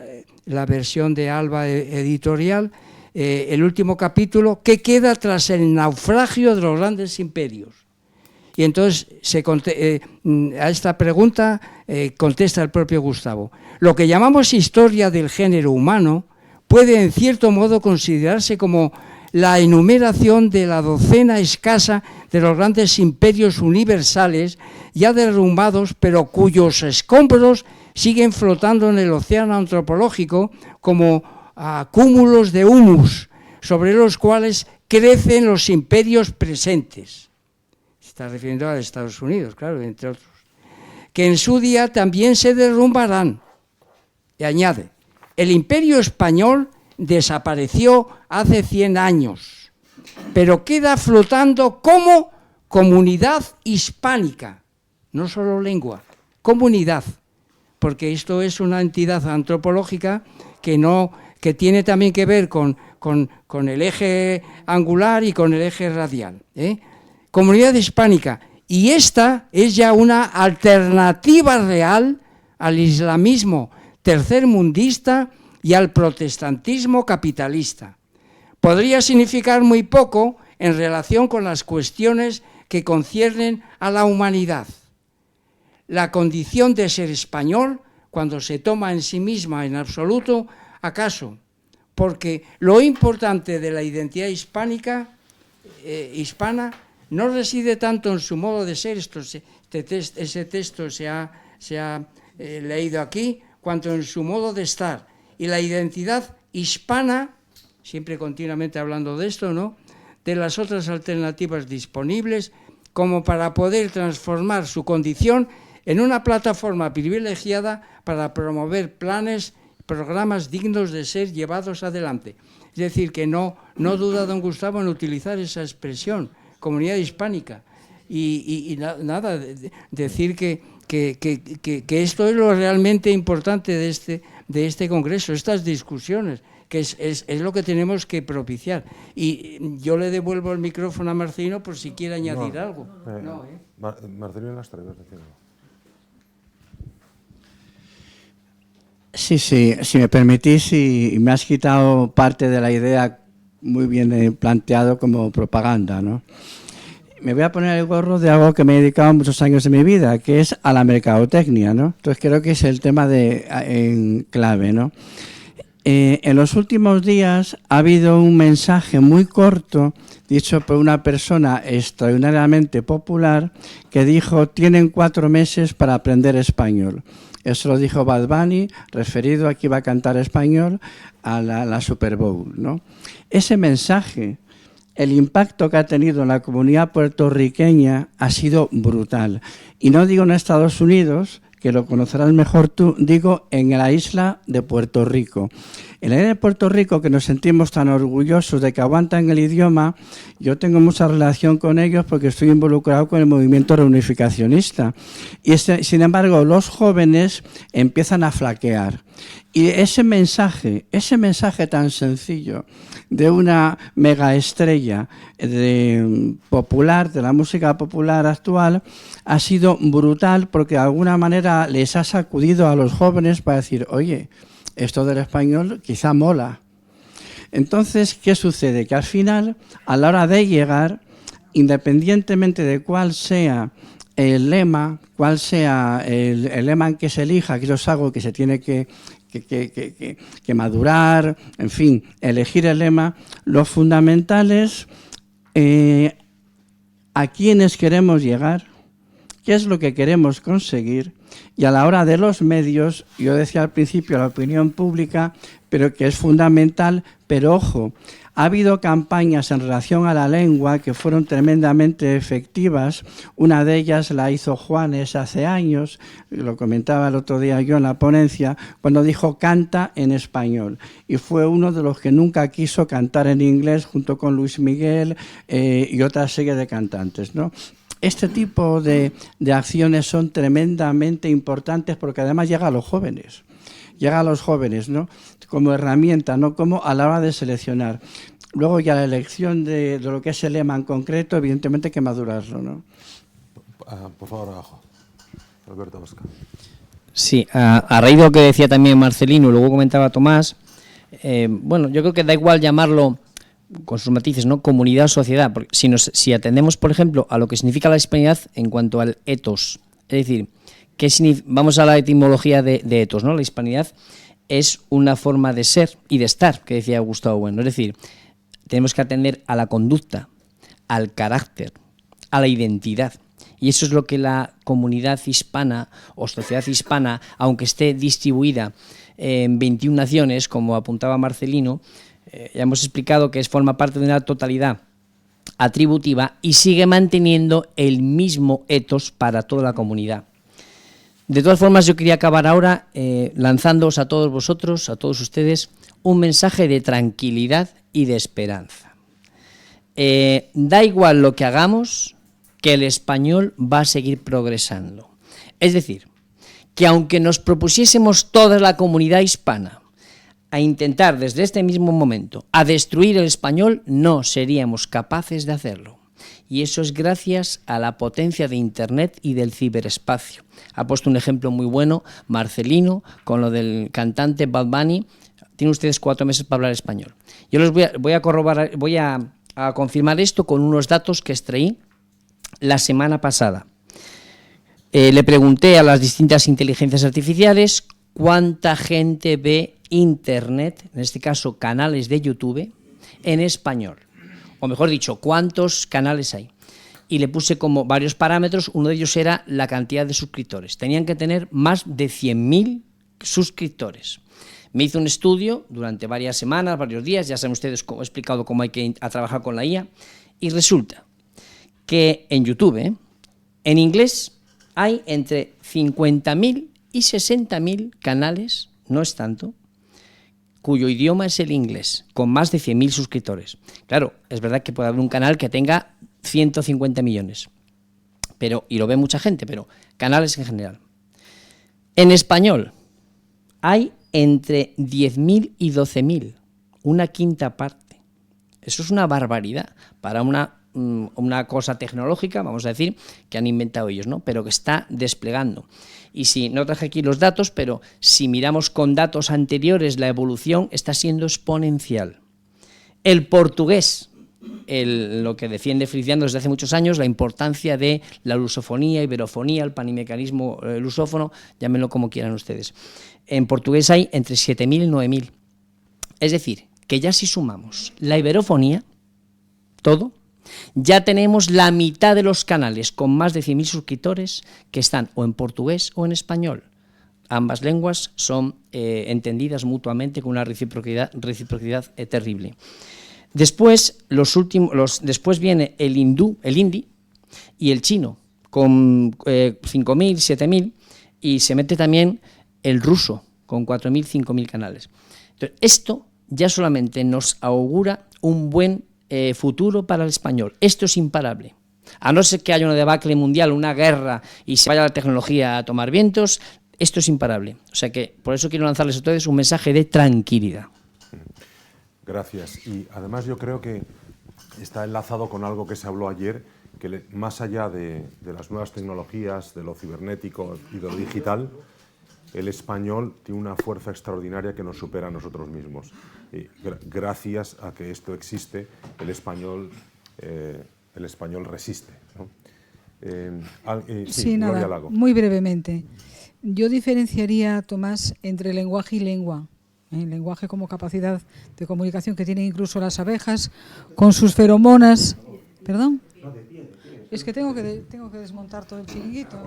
versión de Alba editorial, el último capítulo, ¿qué queda tras el naufragio de los grandes imperios? Y entonces a esta pregunta contesta el propio Gustavo. Lo que llamamos historia del género humano puede en cierto modo considerarse como la enumeración de la docena escasa de los grandes imperios universales ya derrumbados, pero cuyos escombros siguen flotando en el océano antropológico como cúmulos de humus sobre los cuales crecen los imperios presentes. Está refiriendo a Estados Unidos, claro, entre otros, que en su día también se derrumbarán. Y añade, el imperio español desapareció hace 100 años, pero queda flotando como comunidad hispánica, no solo lengua, comunidad, porque esto es una entidad antropológica que tiene también que ver con el eje angular y con el eje radial, Comunidad hispánica, y esta es ya una alternativa real al islamismo tercermundista y al protestantismo capitalista. Podría significar muy poco en relación con las cuestiones que conciernen a la humanidad. La condición de ser español, cuando se toma en sí misma en absoluto, ¿acaso? Porque lo importante de la identidad hispana no reside tanto en su modo de ser, ese texto se ha leído aquí, cuanto en su modo de estar. Y la identidad hispana, siempre continuamente hablando de esto, ¿no?, de las otras alternativas disponibles, como para poder transformar su condición en una plataforma privilegiada para promover programas dignos de ser llevados adelante. Es decir, que no duda don Gustavo en utilizar esa expresión, comunidad hispánica, y nada, decir que esto es lo realmente importante de este congreso, estas discusiones, que es lo que tenemos que propiciar. Y yo le devuelvo el micrófono a Marcelino por si quiere añadir algo. Marcelino las trae, Sí, si me permitís, y me has quitado parte de la idea muy bien planteado como propaganda, ¿no? Me voy a poner el gorro de algo que me he dedicado muchos años de mi vida, que es a la mercadotecnia, ¿no? Entonces creo que es el tema en clave, ¿no? En los últimos días ha habido un mensaje muy corto dicho por una persona extraordinariamente popular que dijo: tienen 4 meses para aprender español. Eso lo dijo Bad Bunny, referido a que iba a cantar español a la Super Bowl, ¿no? Ese mensaje, el impacto que ha tenido en la comunidad puertorriqueña ha sido brutal. Y no digo en Estados Unidos, que lo conocerás mejor tú, digo en la isla de Puerto Rico. En la isla de Puerto Rico, que nos sentimos tan orgullosos de que aguantan el idioma, yo tengo mucha relación con ellos porque estoy involucrado con el movimiento reunificacionista. Y sin embargo, los jóvenes empiezan a flaquear. Y ese mensaje tan sencillo de una megaestrella popular, de la música popular actual, ha sido brutal porque de alguna manera les ha sacudido a los jóvenes para decir: oye, esto del español quizá mola. Entonces, ¿qué sucede? Que al final, a la hora de llegar, independientemente de cuál sea el lema, cuál sea el lema en que se elija, que eso es algo que se tiene que madurar, en fin, elegir el lema, lo fundamental es a quiénes queremos llegar, qué es lo que queremos conseguir, y a la hora de los medios, yo decía al principio la opinión pública, pero que es fundamental, pero ojo, ha habido campañas en relación a la lengua que fueron tremendamente efectivas. Una de ellas la hizo Juanes hace años, lo comentaba el otro día yo en la ponencia, cuando dijo canta en español. Y fue uno de los que nunca quiso cantar en inglés junto con Luis Miguel y otra serie de cantantes, ¿no? Este tipo de acciones son tremendamente importantes porque además llega a los jóvenes. Llega a los jóvenes, ¿no? Como herramienta, no como a la hora de seleccionar. Luego ya la elección de lo que es el lema en concreto, evidentemente hay que madurarlo, ¿no? Por favor, abajo. Alberto Vasca. Sí, a raíz de lo que decía también Marcelino y luego comentaba Tomás, bueno, yo creo que da igual llamarlo con sus matices, ¿no? Comunidad o sociedad, porque si atendemos, por ejemplo, a lo que significa la hispanidad en cuanto al ethos, es decir, vamos a la etimología de ethos, ¿no? La hispanidad es una forma de ser y de estar, que decía Gustavo Bueno. Es decir, tenemos que atender a la conducta, al carácter, a la identidad. Y eso es lo que la comunidad hispana o sociedad hispana, aunque esté distribuida en 21 naciones, como apuntaba Marcelino, ya hemos explicado que forma parte de una totalidad atributiva y sigue manteniendo el mismo ethos para toda la comunidad. De todas formas, yo quería acabar ahora lanzándoos a todos vosotros, a todos ustedes, un mensaje de tranquilidad y de esperanza. Da igual lo que hagamos, que el español va a seguir progresando. Es decir, que aunque nos propusiésemos toda la comunidad hispana a intentar desde este mismo momento a destruir el español, no seríamos capaces de hacerlo. Y eso es gracias a la potencia de Internet y del ciberespacio. Ha puesto un ejemplo muy bueno Marcelino con lo del cantante Bad Bunny. Tienen ustedes 4 meses para hablar español. Yo les voy a corroborar, voy a confirmar esto con unos datos que extraí la semana pasada. Le pregunté a las distintas inteligencias artificiales cuánta gente ve Internet, en este caso canales de YouTube, en español. O mejor dicho, ¿cuántos canales hay? Y le puse como varios parámetros, uno de ellos era la cantidad de suscriptores. Tenían que tener más de 100.000 suscriptores. Me hizo un estudio durante varias semanas, varios días, ya saben ustedes, he explicado cómo hay que trabajar con la IA, y resulta que en YouTube, en inglés, hay entre 50.000 y 60.000 canales, no es tanto, cuyo idioma es el inglés, con más de 100.000 suscriptores. Claro, es verdad que puede haber un canal que tenga 150 millones, y lo ve mucha gente, pero canales en general. En español hay entre 10.000 y 12.000, una quinta parte. Eso es una barbaridad para una cosa tecnológica, vamos a decir, que han inventado ellos, ¿no? Pero que está desplegando. Y si no traje aquí los datos, pero si miramos con datos anteriores, la evolución está siendo exponencial. El portugués, lo que defiende Feliciano desde hace muchos años, la importancia de la lusofonía, iberofonía, el panimecanismo lusófono, llámenlo como quieran ustedes. En portugués hay entre 7.000 y 9.000. Es decir, que ya si sumamos la iberofonía, todo, ya tenemos la mitad de los canales con más de 100.000 suscriptores que están o en portugués o en español. Ambas lenguas son entendidas mutuamente con una reciprocidad terrible. Después, después viene el hindi y el chino, con 5.000, 7.000, y se mete también el ruso, con 4.000, 5.000 canales. Entonces, esto ya solamente nos augura un buen futuro para el español. Esto es imparable. A no ser que haya una debacle mundial, una guerra, y se vaya la tecnología a tomar vientos, esto es imparable. O sea que por eso quiero lanzarles a ustedes un mensaje de tranquilidad. Gracias. Y además yo creo que está enlazado con algo que se habló ayer, que más allá de las nuevas tecnologías, de lo cibernético y de lo digital, el español tiene una fuerza extraordinaria que nos supera a nosotros mismos. Y gracias a que esto existe, el español resiste, ¿no? Sí, nada, Lago. muy brevemente. Yo diferenciaría, Tomás, entre lenguaje y lengua. Lenguaje como capacidad de comunicación que tienen incluso las abejas con sus feromonas. ¿Perdón? Es que tengo que desmontar todo el chiringuito.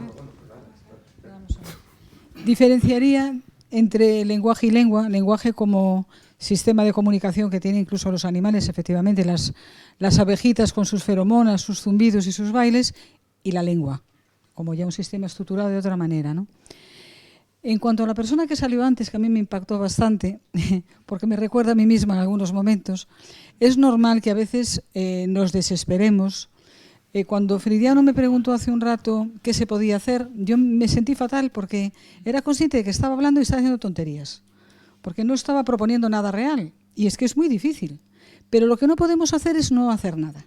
Diferenciaría entre lenguaje y lengua. Lenguaje como sistema de comunicación que tienen incluso los animales, efectivamente, las abejitas con sus feromonas, sus zumbidos y sus bailes, y la lengua, como ya un sistema estructurado de otra manera, ¿no? En cuanto a la persona que salió antes, que a mí me impactó bastante, porque me recuerda a mí misma en algunos momentos, es normal que a veces nos desesperemos. Cuando Frediano me preguntó hace un rato qué se podía hacer, yo me sentí fatal porque era consciente de que estaba hablando y estaba haciendo tonterías, porque no estaba proponiendo nada real, y es que es muy difícil. Pero lo que no podemos hacer es no hacer nada.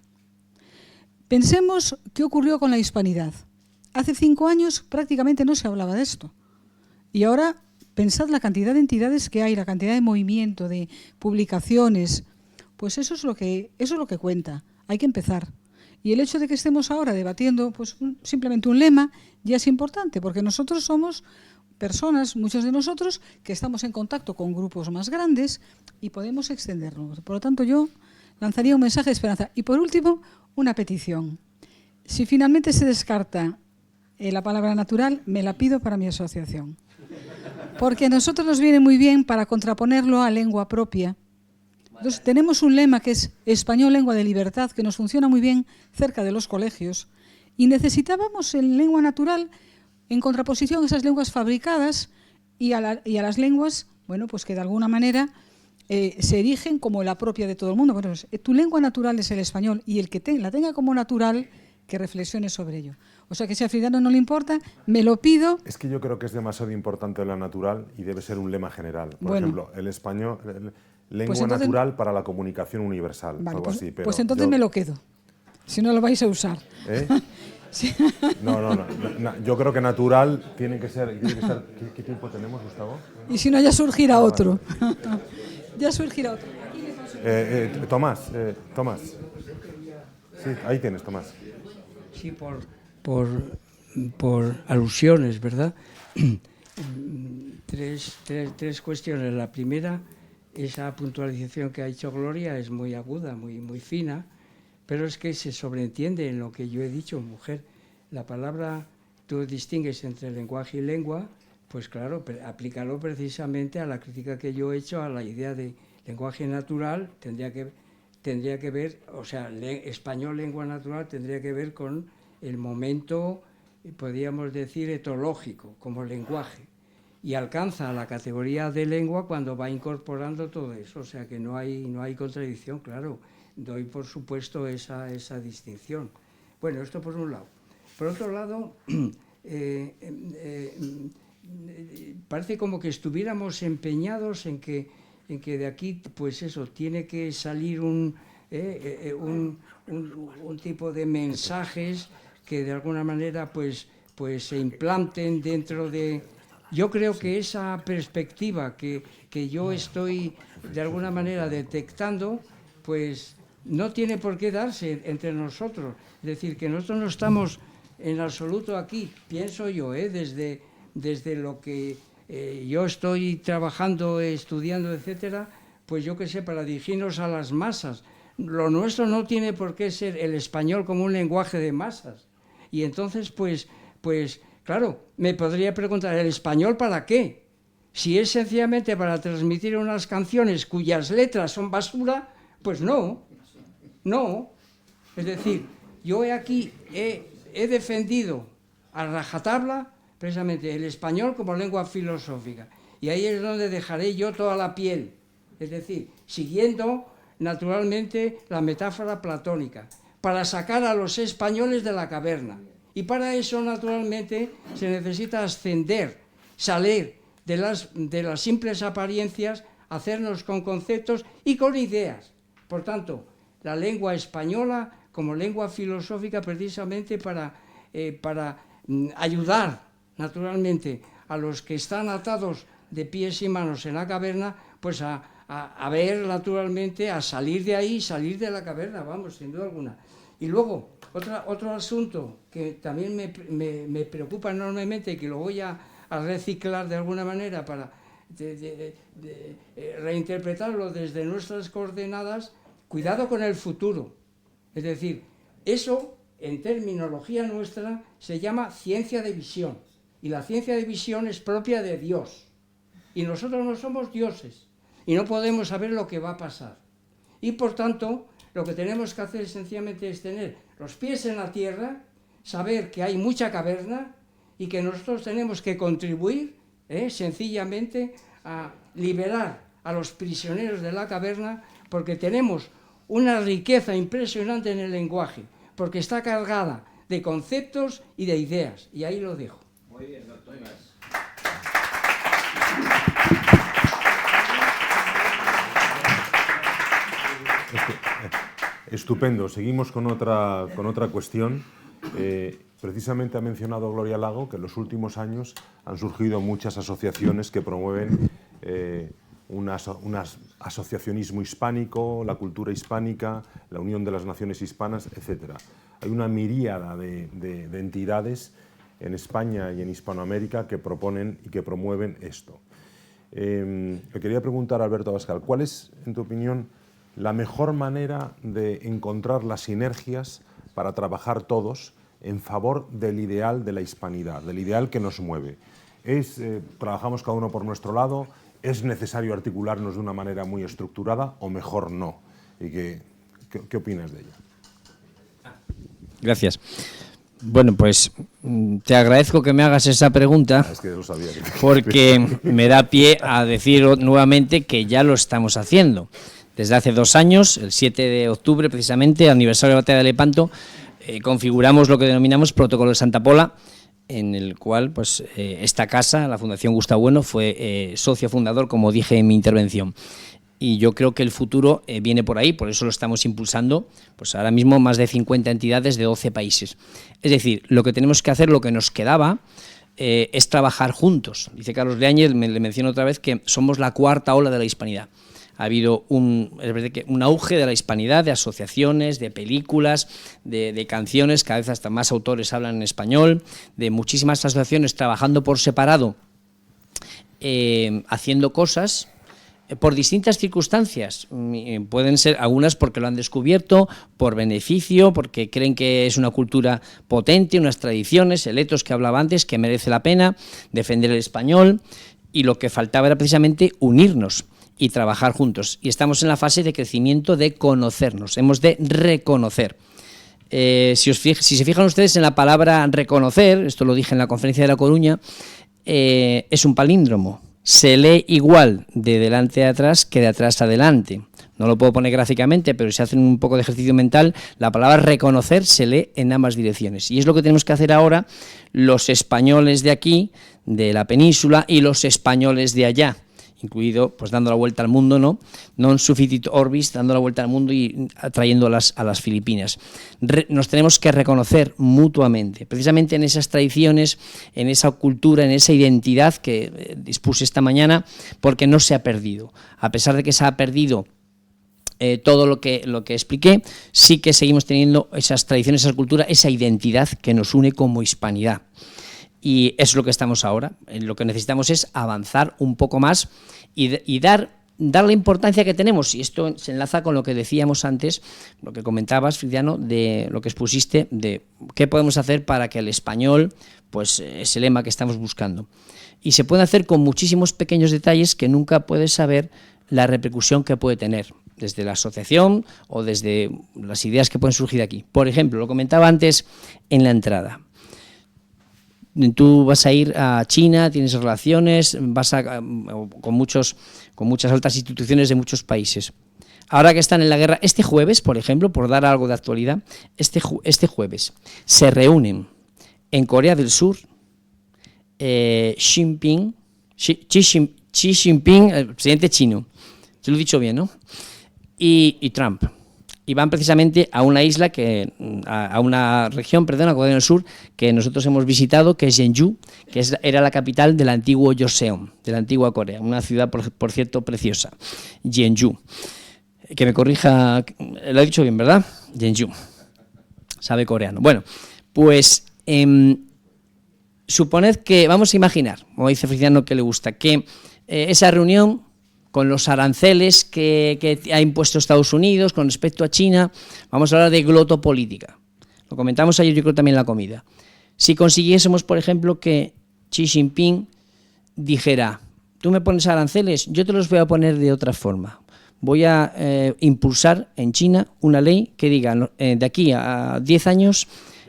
Pensemos qué ocurrió con la hispanidad. Hace 5 años prácticamente no se hablaba de esto. Y ahora pensad la cantidad de entidades que hay, la cantidad de movimiento, de publicaciones. Pues eso es lo que cuenta. Hay que empezar. Y el hecho de que estemos ahora debatiendo pues simplemente un lema ya es importante, porque nosotros somos personas, muchos de nosotros, que estamos en contacto con grupos más grandes y podemos extenderlo. Por lo tanto, yo lanzaría un mensaje de esperanza. Y por último, una petición. Si finalmente se descarta la palabra natural, me la pido para mi asociación. Porque a nosotros nos viene muy bien para contraponerlo a lengua propia. Entonces, tenemos un lema que es español, lengua de libertad, que nos funciona muy bien cerca de los colegios. Y necesitábamos en lengua natural en contraposición a esas lenguas fabricadas y a las lenguas, bueno, pues que de alguna manera se erigen como la propia de todo el mundo. Bueno, tu lengua natural es el español, y el que la tenga como natural, que reflexione sobre ello. O sea que si a Frediano no le importa, me lo pido. Es que yo creo que es demasiado importante la natural y debe ser un lema general. Por ejemplo, el español, lengua pues entonces, natural para la comunicación universal. Vale, algo pues, así. Pero pues entonces me lo quedo, si no lo vais a usar. ¿Eh? Sí. No. Yo creo que natural tiene que ser. ¿Qué tiempo tenemos, Gustavo? Y si no, ya surgirá otro. Ya surgirá otro. Tomás. Sí, ahí tienes, Tomás. Sí, por alusiones, ¿verdad? Tres cuestiones. La primera, esa puntualización que ha hecho Gloria es muy aguda, muy fina, pero es que se sobreentiende en lo que yo he dicho, mujer. La palabra, tú distingues entre lenguaje y lengua, pues claro, aplícalo precisamente a la crítica que yo he hecho a la idea de lenguaje natural, tendría que ver, o sea, español, lengua natural, tendría que ver con el momento, podríamos decir, etológico, como lenguaje, y alcanza la categoría de lengua cuando va incorporando todo eso, o sea que no hay contradicción, claro, doy por supuesto esa distinción. Bueno, esto por un lado. Por otro lado, parece como que estuviéramos empeñados en que de aquí, pues eso, tiene que salir un tipo de mensajes que de alguna manera pues se implanten dentro de... Yo creo que esa perspectiva que yo estoy de alguna manera detectando, pues no tiene por qué darse entre nosotros. Es decir, que nosotros no estamos en absoluto aquí, pienso yo, desde lo que yo estoy trabajando, estudiando, etcétera, pues yo qué sé, para dirigirnos a las masas. Lo nuestro no tiene por qué ser el español como un lenguaje de masas. Y entonces, pues claro, me podría preguntar, ¿el español para qué? Si es sencillamente para transmitir unas canciones cuyas letras son basura, pues no. Es decir, yo he defendido a rajatabla precisamente el español como lengua filosófica. Y ahí es donde dejaré yo toda la piel. Es decir, siguiendo naturalmente la metáfora platónica, para sacar a los españoles de la caverna. Y para eso, naturalmente, se necesita ascender, salir de las simples apariencias, hacernos con conceptos y con ideas. Por tanto, la lengua española como lengua filosófica precisamente para ayudar, naturalmente, a los que están atados de pies y manos en la caverna, pues a ver, naturalmente, a salir de ahí, salir de la caverna, vamos, sin duda alguna. Y luego, otro asunto que también me preocupa enormemente y que lo voy a reciclar de alguna manera para reinterpretarlo desde nuestras coordenadas, cuidado con el futuro. Es decir, eso, en terminología nuestra, se llama ciencia de visión. Y la ciencia de visión es propia de Dios. Y nosotros no somos dioses. Y no podemos saber lo que va a pasar. Y por tanto, lo que tenemos que hacer sencillamente es tener los pies en la tierra, saber que hay mucha caverna y que nosotros tenemos que contribuir sencillamente a liberar a los prisioneros de la caverna, porque tenemos una riqueza impresionante en el lenguaje, porque está cargada de conceptos y de ideas. Y ahí lo dejo. Muy bien, doctor Ibas. Estupendo. Seguimos con otra cuestión. Precisamente ha mencionado Gloria Lago que en los últimos años han surgido muchas asociaciones que promueven un asociacionismo hispánico, la cultura hispánica, la unión de las naciones hispanas, etc. Hay una miríada de entidades en España y en Hispanoamérica que proponen y que promueven esto. Le quería preguntar a Alberto Abascal, ¿cuál es, en tu opinión, la mejor manera de encontrar las sinergias para trabajar todos en favor del ideal de la hispanidad, del ideal que nos mueve? ¿Trabajamos cada uno por nuestro lado? ¿Es necesario articularnos de una manera muy estructurada o mejor no? ¿Y qué opinas de ella? Gracias. Bueno, pues te agradezco que me hagas esa pregunta, es que lo sabía porque me da pie a decir nuevamente que ya lo estamos haciendo. Desde hace 2 años, el 7 de octubre precisamente, aniversario de la batalla de Lepanto, configuramos lo que denominamos Protocolo de Santa Pola, en el cual pues esta casa, la Fundación Gustavo Bueno, fue socio fundador, como dije en mi intervención. Y yo creo que el futuro viene por ahí, por eso lo estamos impulsando, pues ahora mismo más de 50 entidades de 12 países. Es decir, lo que tenemos que hacer, lo que nos quedaba, es trabajar juntos. Dice Carlos Leáñez, le menciono otra vez, que somos la 4ª ola de la hispanidad. Ha habido un auge de la hispanidad, de asociaciones, de películas, de canciones, cada vez hasta más autores hablan en español, de muchísimas asociaciones trabajando por separado, haciendo cosas por distintas circunstancias. Pueden ser algunas porque lo han descubierto, por beneficio, porque creen que es una cultura potente, unas tradiciones, el etos que hablaba antes, que merece la pena defender el español, y lo que faltaba era precisamente unirnos y trabajar juntos. Y estamos en la fase de crecimiento, de conocernos, hemos de reconocer. Si se fijan ustedes en la palabra reconocer, esto lo dije en la conferencia de La Coruña, es un palíndromo. Se lee igual de delante a atrás que de atrás a adelante. No lo puedo poner gráficamente, pero si hacen un poco de ejercicio mental, la palabra reconocer se lee en ambas direcciones. Y es lo que tenemos que hacer ahora los españoles de aquí, de la península, y los españoles de allá, incluido pues dando la vuelta al mundo, ¿no? Non sufficit orbis, dando la vuelta al mundo y atrayendo a las Filipinas. Nos tenemos que reconocer mutuamente, precisamente en esas tradiciones, en esa cultura, en esa identidad que dispuse esta mañana, porque no se ha perdido. A pesar de que se ha perdido todo lo que expliqué, sí que seguimos teniendo esas tradiciones, esa cultura, esa identidad que nos une como hispanidad. Y eso es lo que estamos ahora. Lo que necesitamos es avanzar un poco más y dar la importancia que tenemos. Y esto se enlaza con lo que decíamos antes, lo que comentabas, Friciano, de lo que expusiste, de qué podemos hacer para que el español, pues ese lema que estamos buscando. Y se puede hacer con muchísimos pequeños detalles que nunca puedes saber la repercusión que puede tener, desde la asociación o desde las ideas que pueden surgir aquí. Por ejemplo, lo comentaba antes en la entrada. Tú vas a ir a China, tienes relaciones, vas con muchas altas instituciones de muchos países. Ahora que están en la guerra, este jueves, por ejemplo, por dar algo de actualidad, este jueves se reúnen en Corea del Sur Xi Jinping, el presidente chino, se lo he dicho bien, ¿no? Y Trump. Y van precisamente a una isla, a una región, a Corea del Sur, que nosotros hemos visitado, que es Jeonju, que era la capital del antiguo Joseon, de la antigua Corea, una ciudad, por cierto, preciosa, Jeonju. Que me corrija, lo he dicho bien, ¿verdad? Jeonju, sabe coreano. Bueno, pues suponed que, vamos a imaginar, como dice Friciano que le gusta, que esa reunión, con los aranceles que ha impuesto Estados Unidos con respecto a China, vamos a hablar de glotopolítica. Lo comentamos ayer, yo creo también en la comida. Si consiguiésemos, por ejemplo, que Xi Jinping dijera, tú me pones aranceles, yo te los voy a poner de otra forma. Voy a impulsar en China una ley que diga, de aquí a 10 años,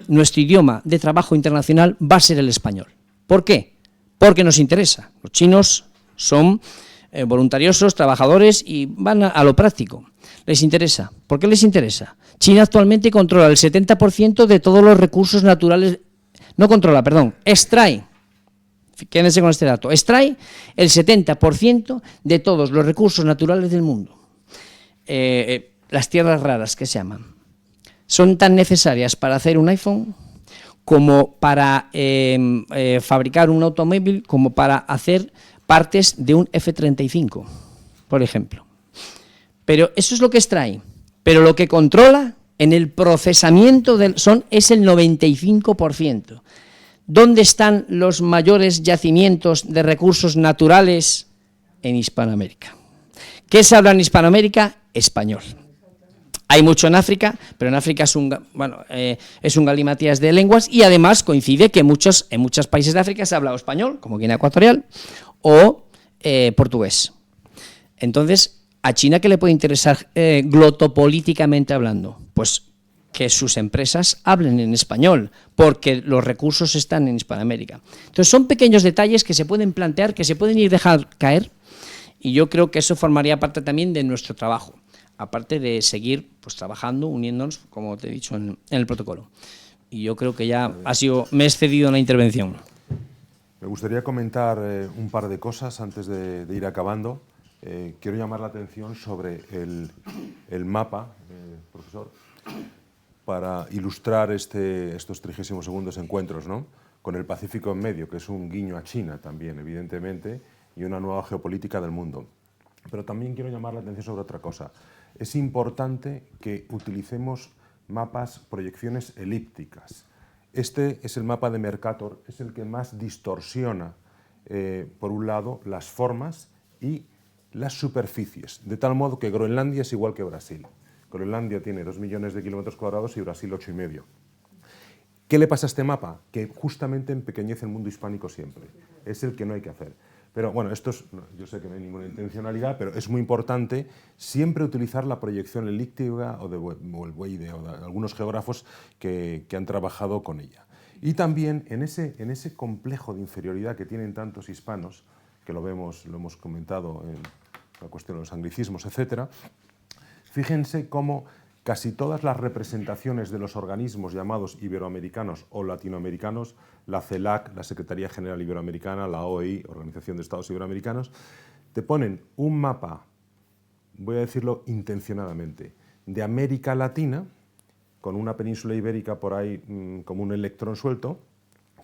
nuestro idioma de trabajo internacional va a ser el español. ¿Por qué? Porque nos interesa. Los chinos son voluntariosos, trabajadores y van a lo práctico. Les interesa. ¿Por qué les interesa? China actualmente controla el 70% de todos los recursos naturales. No controla, perdón, extrae. Quédense con este dato. Extrae el 70% de todos los recursos naturales del mundo. Las tierras raras, que se llaman, son tan necesarias para hacer un iPhone como para fabricar un automóvil, como para hacer partes de un F-35, por ejemplo. Pero eso es lo que extrae. Pero lo que controla en el procesamiento es el 95%. ¿Dónde están los mayores yacimientos de recursos naturales? En Hispanoamérica. ¿Qué se habla en Hispanoamérica? Español. Hay mucho en África, pero en África es un galimatías de lenguas y además coincide que en muchos países de África se habla español, como Guinea Ecuatorial, o portugués. Entonces, ¿a China qué le puede interesar glotopolíticamente hablando? Pues que sus empresas hablen en español, porque los recursos están en Hispanoamérica. Entonces, son pequeños detalles que se pueden plantear, que se pueden ir dejar caer, y yo creo que eso formaría parte también de nuestro trabajo, aparte de seguir pues trabajando, uniéndonos, como te he dicho, en el protocolo. Y yo creo que ya me he excedido en la intervención. Me gustaría comentar un par de cosas antes de ir acabando. Quiero llamar la atención sobre el mapa, profesor, para ilustrar estos 32º encuentros, ¿no? Con el Pacífico en medio, que es un guiño a China también, evidentemente, y una nueva geopolítica del mundo. Pero también quiero llamar la atención sobre otra cosa. Es importante que utilicemos mapas, proyecciones elípticas. Este es el mapa de Mercator, es el que más distorsiona, por un lado, las formas y las superficies, de tal modo que Groenlandia es igual que Brasil. Groenlandia tiene 2 millones de kilómetros cuadrados y Brasil 8,5. ¿Qué le pasa a este mapa? Que justamente empequeñece el mundo hispánico siempre. Es el que no hay que hacer. Pero bueno, yo sé que no hay ninguna intencionalidad, pero es muy importante siempre utilizar la proyección elíptica o el Weide o de algunos geógrafos que han trabajado con ella. Y también en ese complejo de inferioridad que tienen tantos hispanos, que lo hemos comentado en la cuestión de los anglicismos, etc., fíjense cómo casi todas las representaciones de los organismos llamados iberoamericanos o latinoamericanos, la CELAC, la Secretaría General Iberoamericana, la OEI, Organización de Estados Iberoamericanos, te ponen un mapa, voy a decirlo intencionadamente, de América Latina, con una península ibérica por ahí como un electrón suelto,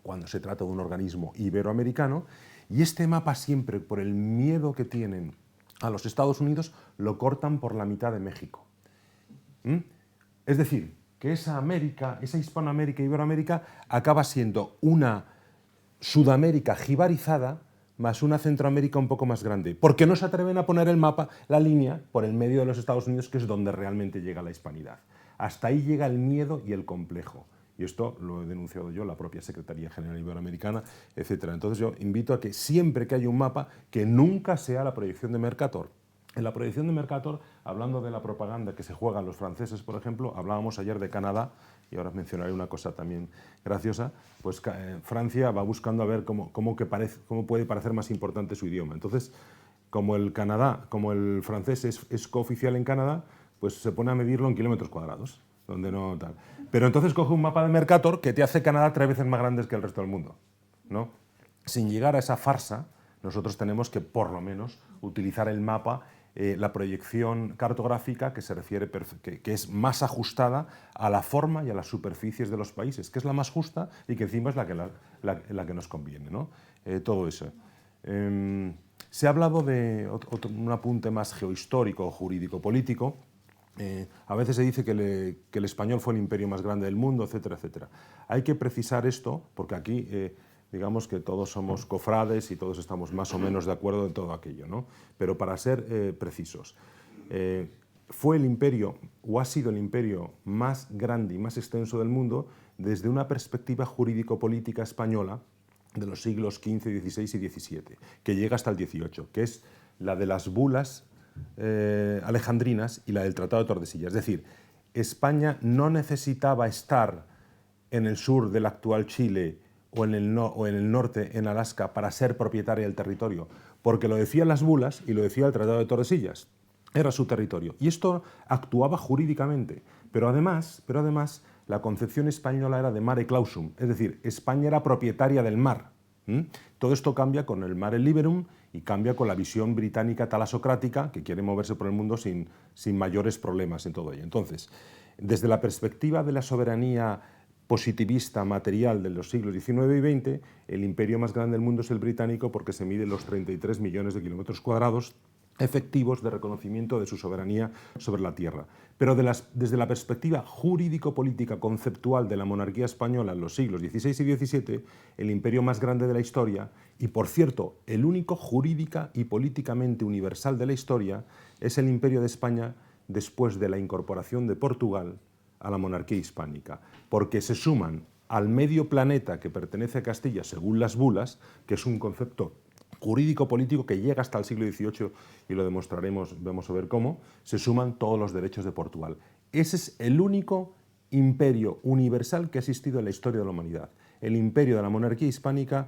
cuando se trata de un organismo iberoamericano, y este mapa siempre, por el miedo que tienen a los Estados Unidos, lo cortan por la mitad de México. Es decir, que esa América, esa Hispanoamérica, Iberoamérica, acaba siendo una Sudamérica jibarizada más una Centroamérica un poco más grande, porque no se atreven a poner el mapa, la línea, por el medio de los Estados Unidos, que es donde realmente llega la hispanidad. Hasta ahí llega el miedo y el complejo. Y esto lo he denunciado yo, la propia Secretaría General Iberoamericana, etc. Entonces yo invito a que siempre que haya un mapa, que nunca sea la proyección de Mercator. En la proyección de Mercator, hablando de la propaganda que se juegan los franceses, por ejemplo, hablábamos ayer de Canadá, y ahora mencionaré una cosa también graciosa, pues Francia va buscando a ver cómo puede parecer más importante su idioma. Entonces, como el francés es cooficial en Canadá, pues se pone a medirlo en kilómetros cuadrados, donde no tal. Pero entonces coge un mapa de Mercator que te hace Canadá 3 veces más grande que el resto del mundo, ¿no? Sin llegar a esa farsa, nosotros tenemos que, por lo menos, utilizar el mapa, la proyección cartográfica que se refiere, que es más ajustada a la forma y a las superficies de los países, que es la más justa y que encima es la que nos conviene, ¿no? Todo eso. Se ha hablado de un apunte más geohistórico, jurídico-político. A veces se dice que el español fue el imperio más grande del mundo, etcétera, etcétera. Hay que precisar esto, porque aquí digamos que todos somos cofrades y todos estamos más o menos de acuerdo en todo aquello, ¿no? Pero para ser precisos, fue el imperio, o ha sido el imperio más grande y más extenso del mundo desde una perspectiva jurídico-política española de los siglos XV, XVI y XVII, que llega hasta el XVIII, que es la de las bulas alejandrinas y la del Tratado de Tordesillas. Es decir, España no necesitaba estar en el sur del actual Chile o en el norte, en Alaska, para ser propietaria del territorio, porque lo decían las bulas y lo decía el Tratado de Tordesillas. Era su territorio. Y esto actuaba jurídicamente. Pero además, la concepción española era de mare clausum, es decir, España era propietaria del mar. Todo esto cambia con el mare liberum y cambia con la visión británica talasocrática, que quiere moverse por el mundo sin mayores problemas en todo ello. Entonces, desde la perspectiva de la soberanía positivista material de los siglos XIX y XX, el imperio más grande del mundo es el británico, porque se mide los 33 millones de kilómetros cuadrados efectivos de reconocimiento de su soberanía sobre la tierra. Pero desde la perspectiva jurídico-política conceptual de la monarquía española en los siglos XVI y XVII, el imperio más grande de la historia, y por cierto, el único jurídica y políticamente universal de la historia, es el imperio de España después de la incorporación de Portugal a la monarquía hispánica, porque se suman al medio planeta que pertenece a Castilla según las bulas, que es un concepto jurídico-político que llega hasta el siglo XVIII, y lo demostraremos, vamos a ver cómo, se suman todos los derechos de Portugal. Ese es el único imperio universal que ha existido en la historia de la humanidad, el imperio de la monarquía hispánica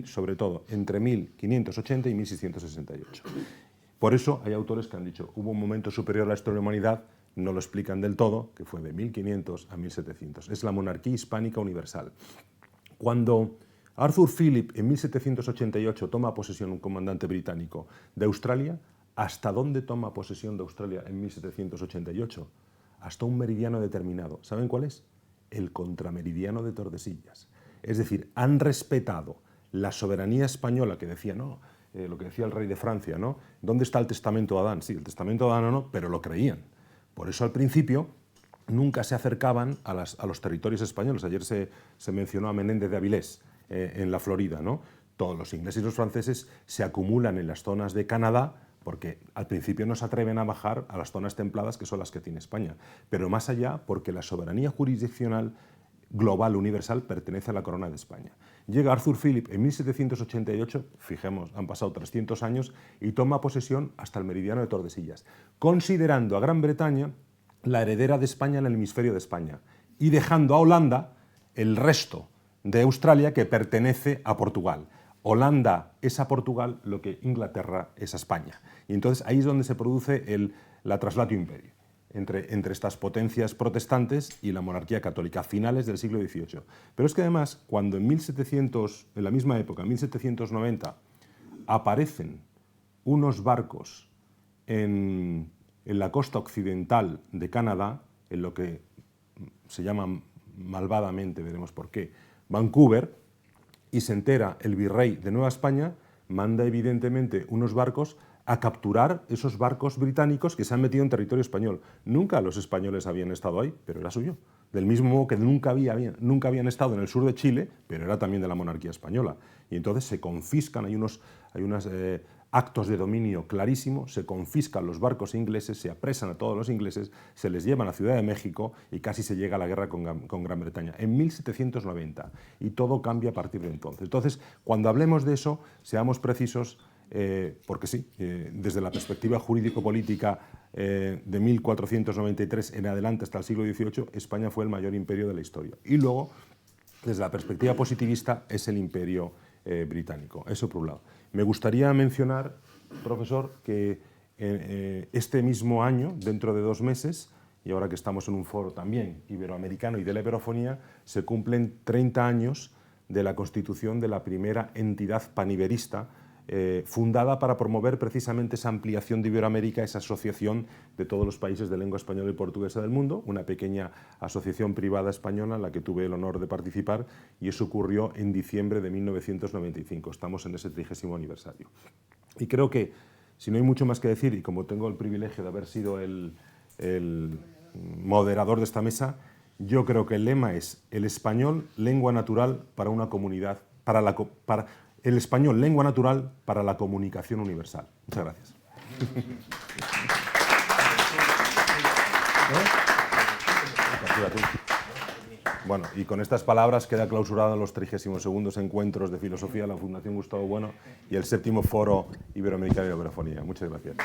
sobre todo entre 1580 y 1668. Por eso hay autores que han dicho, hubo un momento superior a la historia de la humanidad, no lo explican del todo, que fue de 1500 a 1700. Es la monarquía hispánica universal. Cuando Arthur Phillip en 1788 toma posesión, un comandante británico, de Australia, ¿hasta dónde toma posesión de Australia en 1788? Hasta un meridiano determinado. ¿Saben cuál es? El contrameridiano de Tordesillas. Es decir, han respetado la soberanía española que decía, no, lo que decía el rey de Francia, ¿no? ¿Dónde está el testamento de Adán? Sí, el testamento de Adán no, pero lo creían. Por eso al principio nunca se acercaban a los territorios españoles. Ayer se mencionó a Menéndez de Avilés, en la Florida, ¿no? Todos los ingleses y los franceses se acumulan en las zonas de Canadá, porque al principio no se atreven a bajar a las zonas templadas, que son las que tiene España, pero más allá porque la soberanía jurisdiccional global universal pertenece a la corona de España. Llega Arthur Phillip en 1788, fijemos, han pasado 300 años, y toma posesión hasta el meridiano de Tordesillas, considerando a Gran Bretaña la heredera de España en el hemisferio de España, y dejando a Holanda el resto de Australia, que pertenece a Portugal. Holanda es a Portugal lo que Inglaterra es a España. Y entonces ahí es donde se produce la traslatio imperii entre estas potencias protestantes y la monarquía católica a finales del siglo XVIII. Pero es que además, cuando en la misma época, en 1790, aparecen unos barcos en la costa occidental de Canadá, en lo que se llama malvadamente, veremos por qué, Vancouver, y se entera el virrey de Nueva España, manda evidentemente unos barcos a capturar esos barcos británicos que se han metido en territorio español. Nunca los españoles habían estado ahí, pero era suyo. Del mismo modo que nunca habían estado en el sur de Chile, pero era también de la monarquía española. Y entonces se confiscan, hay unos actos de dominio clarísimos, se confiscan los barcos ingleses, se apresan a todos los ingleses, se les llevan a Ciudad de México y casi se llega a la guerra con Gran Bretaña, en 1790. Y todo cambia a partir de entonces. Entonces, cuando hablemos de eso, seamos precisos, porque sí, desde la perspectiva jurídico-política de 1493 en adelante hasta el siglo XVIII, España fue el mayor imperio de la historia. Y luego, desde la perspectiva positivista, es el imperio británico. Eso por un lado. Me gustaría mencionar, profesor, que este mismo año, dentro de 2 meses, y ahora que estamos en un foro también iberoamericano y de la iberofonía, se cumplen 30 años de la constitución de la primera entidad paniberista fundada para promover precisamente esa ampliación de Iberoamérica, esa asociación de todos los países de lengua española y portuguesa del mundo, una pequeña asociación privada española en la que tuve el honor de participar, y eso ocurrió en diciembre de 1995. Estamos en ese 30º aniversario. Y creo que, si no hay mucho más que decir, y como tengo el privilegio de haber sido el moderador de esta mesa, yo creo que el lema es el español, lengua natural para una comunidad, el español, lengua natural para la comunicación universal. Muchas gracias. Bueno, y con estas palabras queda clausurado los 32º encuentros de filosofía de la Fundación Gustavo Bueno y el 7º Foro Iberoamericano de Iberofonía. Muchas gracias.